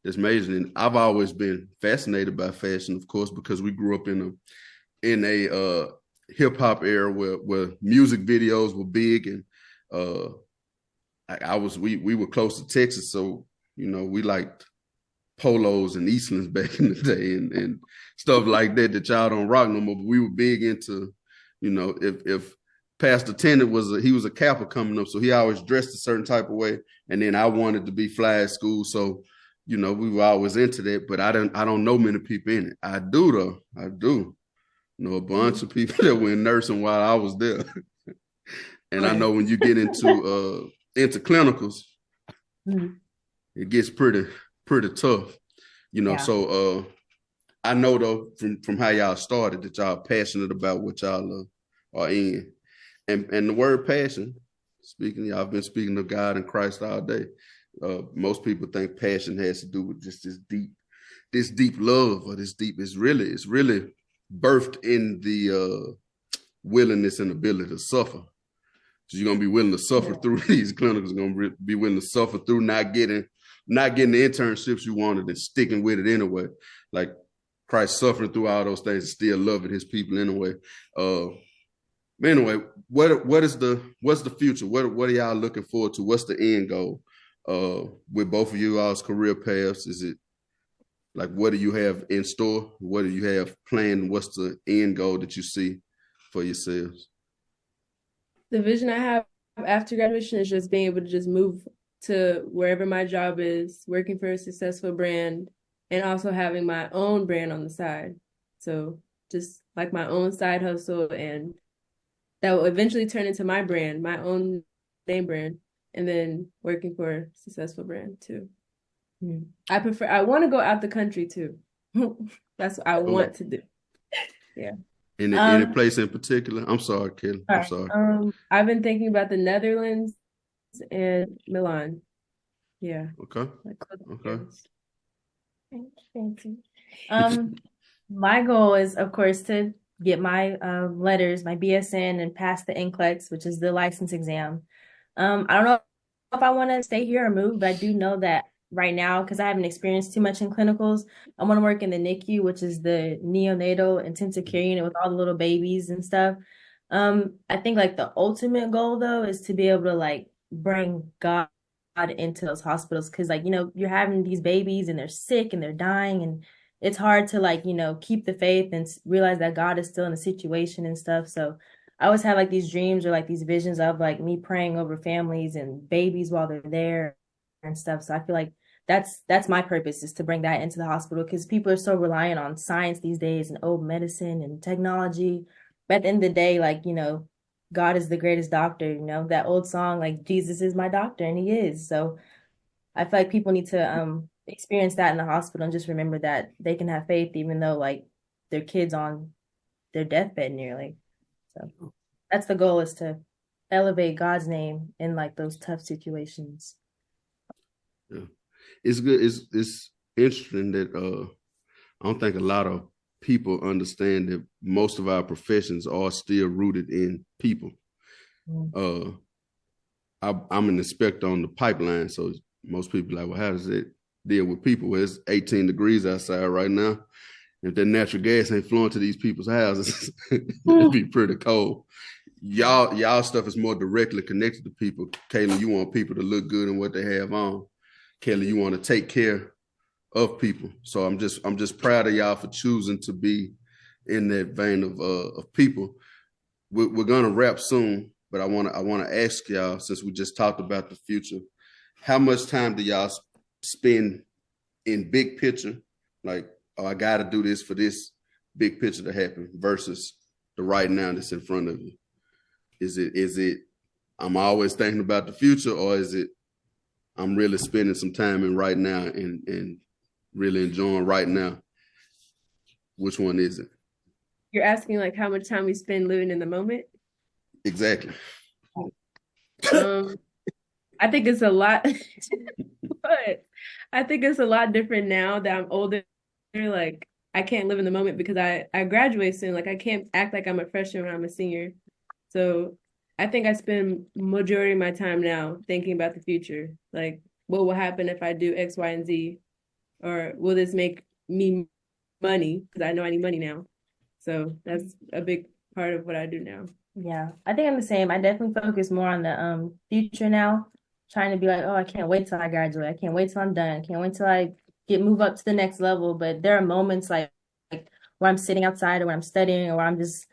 that's majored in. I've always been fascinated by fashion, of course, because we grew up in a hip hop era where music videos were big, and we were close to Texas, so we liked polos and Eastlands back in the day and stuff like that y'all don't rock no more. But we were big into, if Pastor Tennant he was a Kappa coming up, so he always dressed a certain type of way, and then I wanted to be fly at school, so we were always into that. But I don't know many people in it. I do though. I do know a bunch of people that were in nursing while I was there. And I know when you get into clinicals, it gets pretty tough, So I know though from how y'all started that y'all passionate about what y'all are in, and the word passion. Y'all been speaking of God and Christ all day. Most people think passion has to do with just this deep love or this deep. It's really birthed in the willingness and ability to suffer. So you're gonna be willing to suffer through these clinicals. You're gonna be willing to suffer through not getting the internships you wanted and sticking with it anyway. Like Christ suffering through all those things and still loving his people anyway. Anyway, what's the future? What are y'all looking forward to? What's the end goal? With both of you all's career paths, is it like, what do you have in store? What do you have planned? What's the end goal that you see for yourselves? The vision I have after graduation is just being able to just move to wherever my job is, working for a successful brand, and also having my own brand on the side. So just like my own side hustle, and that will eventually turn into my brand, my own name brand, and then working for a successful brand too. I want to go out the country too. That's what I want to do. Yeah. Any place in particular? I'm sorry, Kelly. I'm sorry. I've been thinking about the Netherlands and Milan. Yeah. Okay. Okay. Fancy. My goal is, of course, to get my letters, my BSN, and pass the NCLEX, which is the license exam. I don't know if I want to stay here or move, but I do know that right now, because I haven't experienced too much in clinicals, I want to work in the NICU, which is the neonatal intensive care unit with all the little babies and stuff. I think like the ultimate goal though is to be able to like bring God into those hospitals, because like, you know, you're having these babies and they're sick and they're dying, and it's hard to like, you know, keep the faith and realize that God is still in the situation and stuff. So I always have like these dreams or like these visions of like me praying over families and babies while they're there and stuff. So I feel like that's my purpose, is to bring that into the hospital, because people are so reliant on science these days and old medicine and technology. But at the end of the day, like, you know, God is the greatest doctor, you know, that old song, like Jesus is my doctor, and he is. So I feel like people need to experience that in the hospital and just remember that they can have faith even though like their kid's on their deathbed nearly. So that's the goal, is to elevate God's name in like those tough situations. Yeah. It's good. It's interesting that I don't think a lot of people understand that most of our professions are still rooted in people. I'm an inspector on the pipeline, so most people are like, well, how does it deal with people? Well, it's 18 degrees outside right now. If that natural gas ain't flowing to these people's houses, it'd be pretty cold. Y'all stuff is more directly connected to people. Kalen, you want people to look good in what they have on. Kelly, you want to take care of people. So I'm just proud of y'all for choosing to be in that vein of people. We're gonna wrap soon, but I wanna ask y'all, since we just talked about the future, how much time do y'all spend in big picture, like, oh, I got to do this for this big picture to happen, versus the right now that's in front of you? Is it I'm always thinking about the future, or is it I'm really spending some time in right now and really enjoying right now? Which one is it? You're asking like how much time we spend living in the moment? Exactly. I think it's a lot, but I think it's a lot different now that I'm older. Like, I can't live in the moment because I graduate soon. Like, I can't act like I'm a freshman when I'm a senior. So I think I spend majority of my time now thinking about the future. Like, what will happen if I do X, Y, and Z? Or will this make me money? Because I know I need money now. So that's a big part of what I do now. Yeah, I think I'm the same. I definitely focus more on the future now, trying to be like, oh, I can't wait till I graduate. I can't wait till I'm done. I can't wait till I move up to the next level. But there are moments like where I'm sitting outside, or when I'm studying, or where I'm just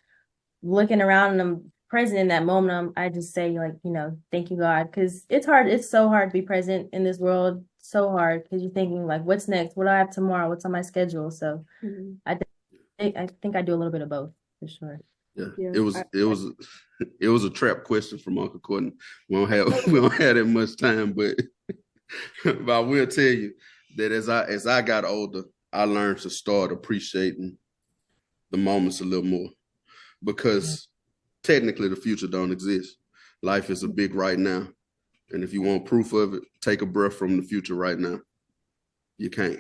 looking around and I'm present in that moment. I just say, like, you know, thank you, God, because it's hard. It's so hard to be present in this world. So hard, because you're thinking like, what's next? What do I have tomorrow? What's on my schedule? So I think I do a little bit of both, for sure. Yeah. It was a trap question from Uncle Courtney. We don't have that much time, but I will tell you that as I got older, I learned to start appreciating the moments a little more, because technically the future don't exist. Life is a big right now. And if you want proof of it, take a breath from the future right now. You can't,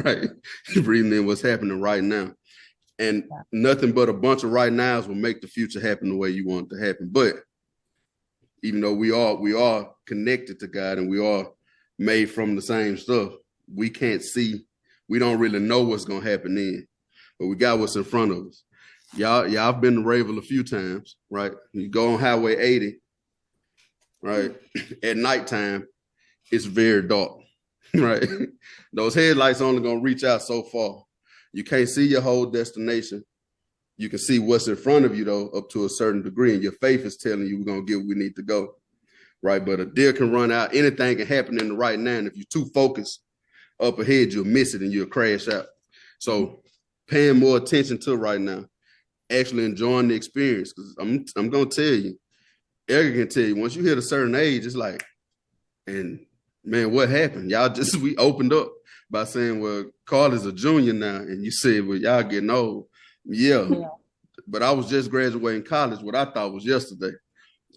right? You're breathing in what's happening right now. And nothing but a bunch of right nows will make the future happen the way you want it to happen. But even though we are connected to God and we are made from the same stuff, we can't see, we don't really know what's going to happen then. but we got what's in front of us. Y'all have been to Rayville a few times, right? You go on Highway 80, right? At nighttime, it's very dark, right? Those headlights only gonna reach out so far. You can't see your whole destination. You can see what's in front of you, though, up to a certain degree, and your faith is telling you we're gonna get where we need to go, right? But a deer can run out. Anything can happen in the right now, and if you're too focused up ahead, you'll miss it and you'll crash out. So paying more attention to right now, actually enjoying the experience, because I'm gonna tell you, Eric can tell you, once you hit a certain age, it's like, and man, what happened? We opened up by saying, well, Carl is a junior now, and you said, well, y'all getting old. Yeah. But I was just graduating college, what I thought was yesterday.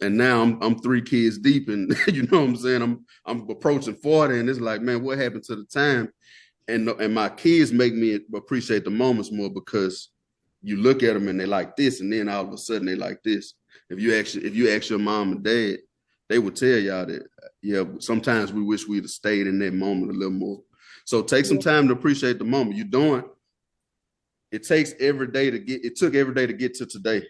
And now I'm 3 kids deep, and you know what I'm saying? I'm approaching 40, and it's like, man, what happened to the time? And my kids make me appreciate the moments more, because you look at them and they like this, and then all of a sudden they like this. If you ask your mom and dad, they would tell y'all that, yeah, sometimes we wish we'd have stayed in that moment a little more. So take some time to appreciate the moment you're doing. It took every day to get to today.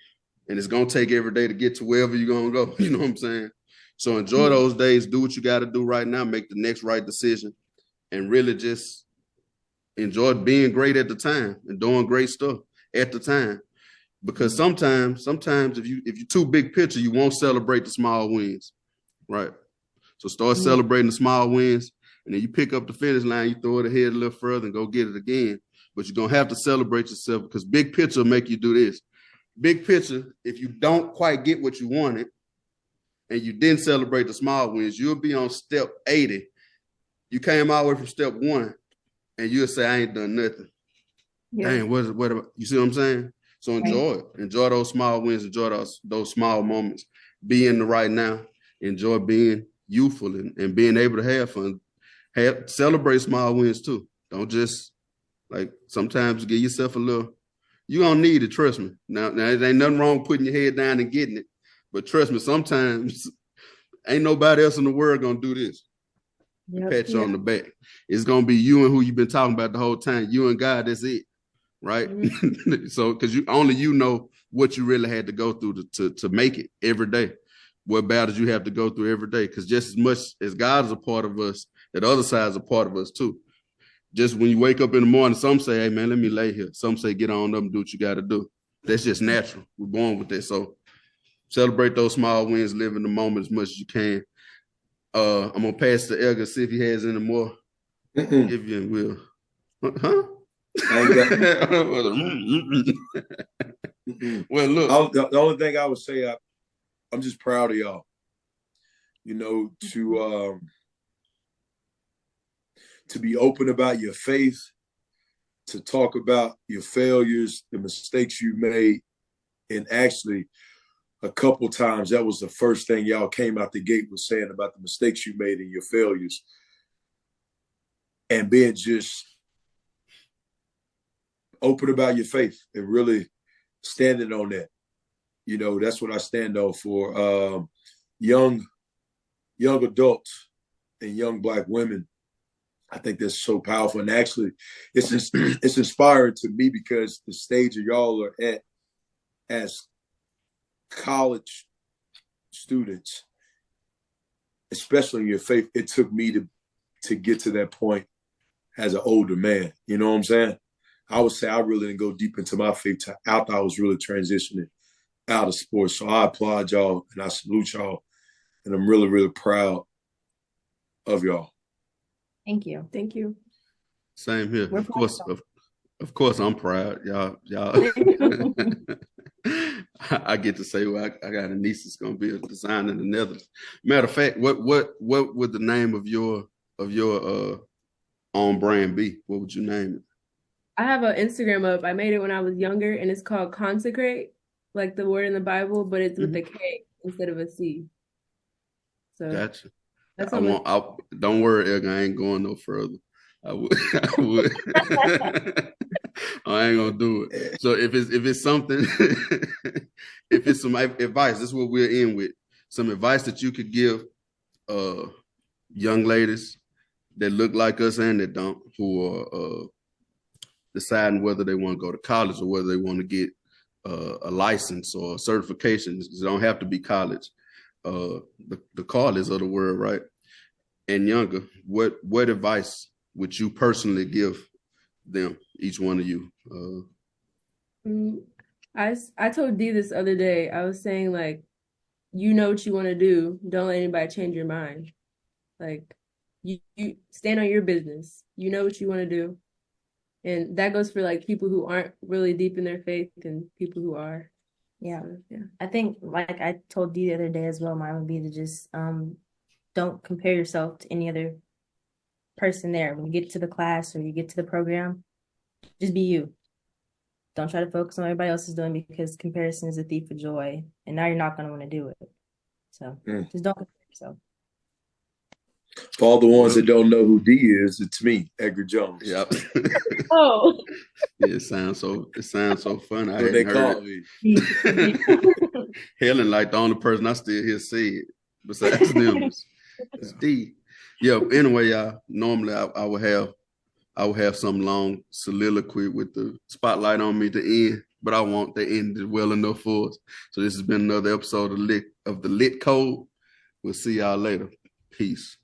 And it's going to take every day to get to wherever you're going to go. You know what I'm saying? So enjoy those days. Do what you got to do right now. Make the next right decision. And really just enjoy being great at the time and doing great stuff at the time. Because sometimes if you're too big picture, you won't celebrate the small wins. Right? So start celebrating the small wins. And then you pick up the finish line, you throw it ahead a little further and go get it again. But you're going to have to celebrate yourself, because big picture will make you do this. Big picture, if you don't quite get what you wanted and you didn't celebrate the small wins, you'll be on step 80. You came all the way from step 1 and you'll say, I ain't done nothing. Yeah. Dang, what about, you see what I'm saying? So enjoy it. Enjoy those small wins. Enjoy those small moments. Be in the right now. Enjoy being youthful and being able to have fun. Celebrate small wins too. Don't just, like, sometimes give yourself a little. You're going to need it, trust me. Now, there ain't nothing wrong putting your head down and getting it. But trust me, sometimes ain't nobody else in the world going to do this. Pat you on the back. It's going to be you and who you've been talking about the whole time. You and God, that's it, right? Mm-hmm. So, because you know what you really had to go through to make it every day. What battles you have to go through every day. Because just as much as God is a part of us, that other side is a part of us too. Just when you wake up in the morning, some say, hey, man, let me lay here. Some say, get on up and do what you got to do. That's just natural. We're born with that. So celebrate those small wins, live in the moment as much as you can. I'm going to pass to Edgar, see if he has any more. If you will. Huh? Well, look. The only thing I would say, I'm just proud of y'all, you know, to be open about your faith, to talk about your failures, the mistakes you made. And actually, a couple times, that was the first thing y'all came out the gate was saying about the mistakes you made and your failures. And being just open about your faith and really standing on that. You know, that's what I stand on for young adults and young Black women. I think that's so powerful. And actually, it's inspiring to me, because the stage that y'all are at as college students, especially in your faith, it took me to get to that point as an older man. You know what I'm saying? I would say I really didn't go deep into my faith after I was really transitioning out of sports. So I applaud y'all and I salute y'all. And I'm really, really proud of y'all. Thank you. Thank you. Same here. Of course, I'm proud. Y'all. I get to say, well, I got a niece that's gonna be a designer in the Netherlands. Matter of fact, what would the name of your own brand be? What would you name it? I have an Instagram up. I made it when I was younger, and it's called Consecrate, like the word in the Bible, but it's with a K instead of a C. So gotcha. Don't worry, Edgar, I ain't going no further. I would. I ain't gonna do it. So if it's something, if it's some advice, this is what we're in with. Some advice that you could give young ladies that look like us and that don't, who are deciding whether they want to go to college or whether they want to get a license or a certification. It don't have to be college. The college of the world, right? And younger, what advice would you personally give them, each one of you? I told D this other day, I was saying, like, you know what you want to do. Don't let anybody change your mind. Like, you stand on your business. You know what you want to do. And that goes for, like, people who aren't really deep in their faith and people who are. Yeah. So, yeah. I think, like I told D the other day as well, mine would be to just don't compare yourself to any other person there. When you get to the class or you get to the program, just be you. Don't try to focus on what everybody else is doing, because comparison is a thief of joy. And now you're not going to want to do it. So just don't compare yourself. For all the ones that don't know who D is, it's me, Edgar Jones. Yep. Oh. It sounds so fun. What they call me. Helen, like the only person I still hear say it besides them is D. Yeah. Anyway, y'all. Normally I would have some long soliloquy with the spotlight on me to end, but I want to end it well enough for us. So this has been another episode of the Lit Code. We'll see y'all later. Peace.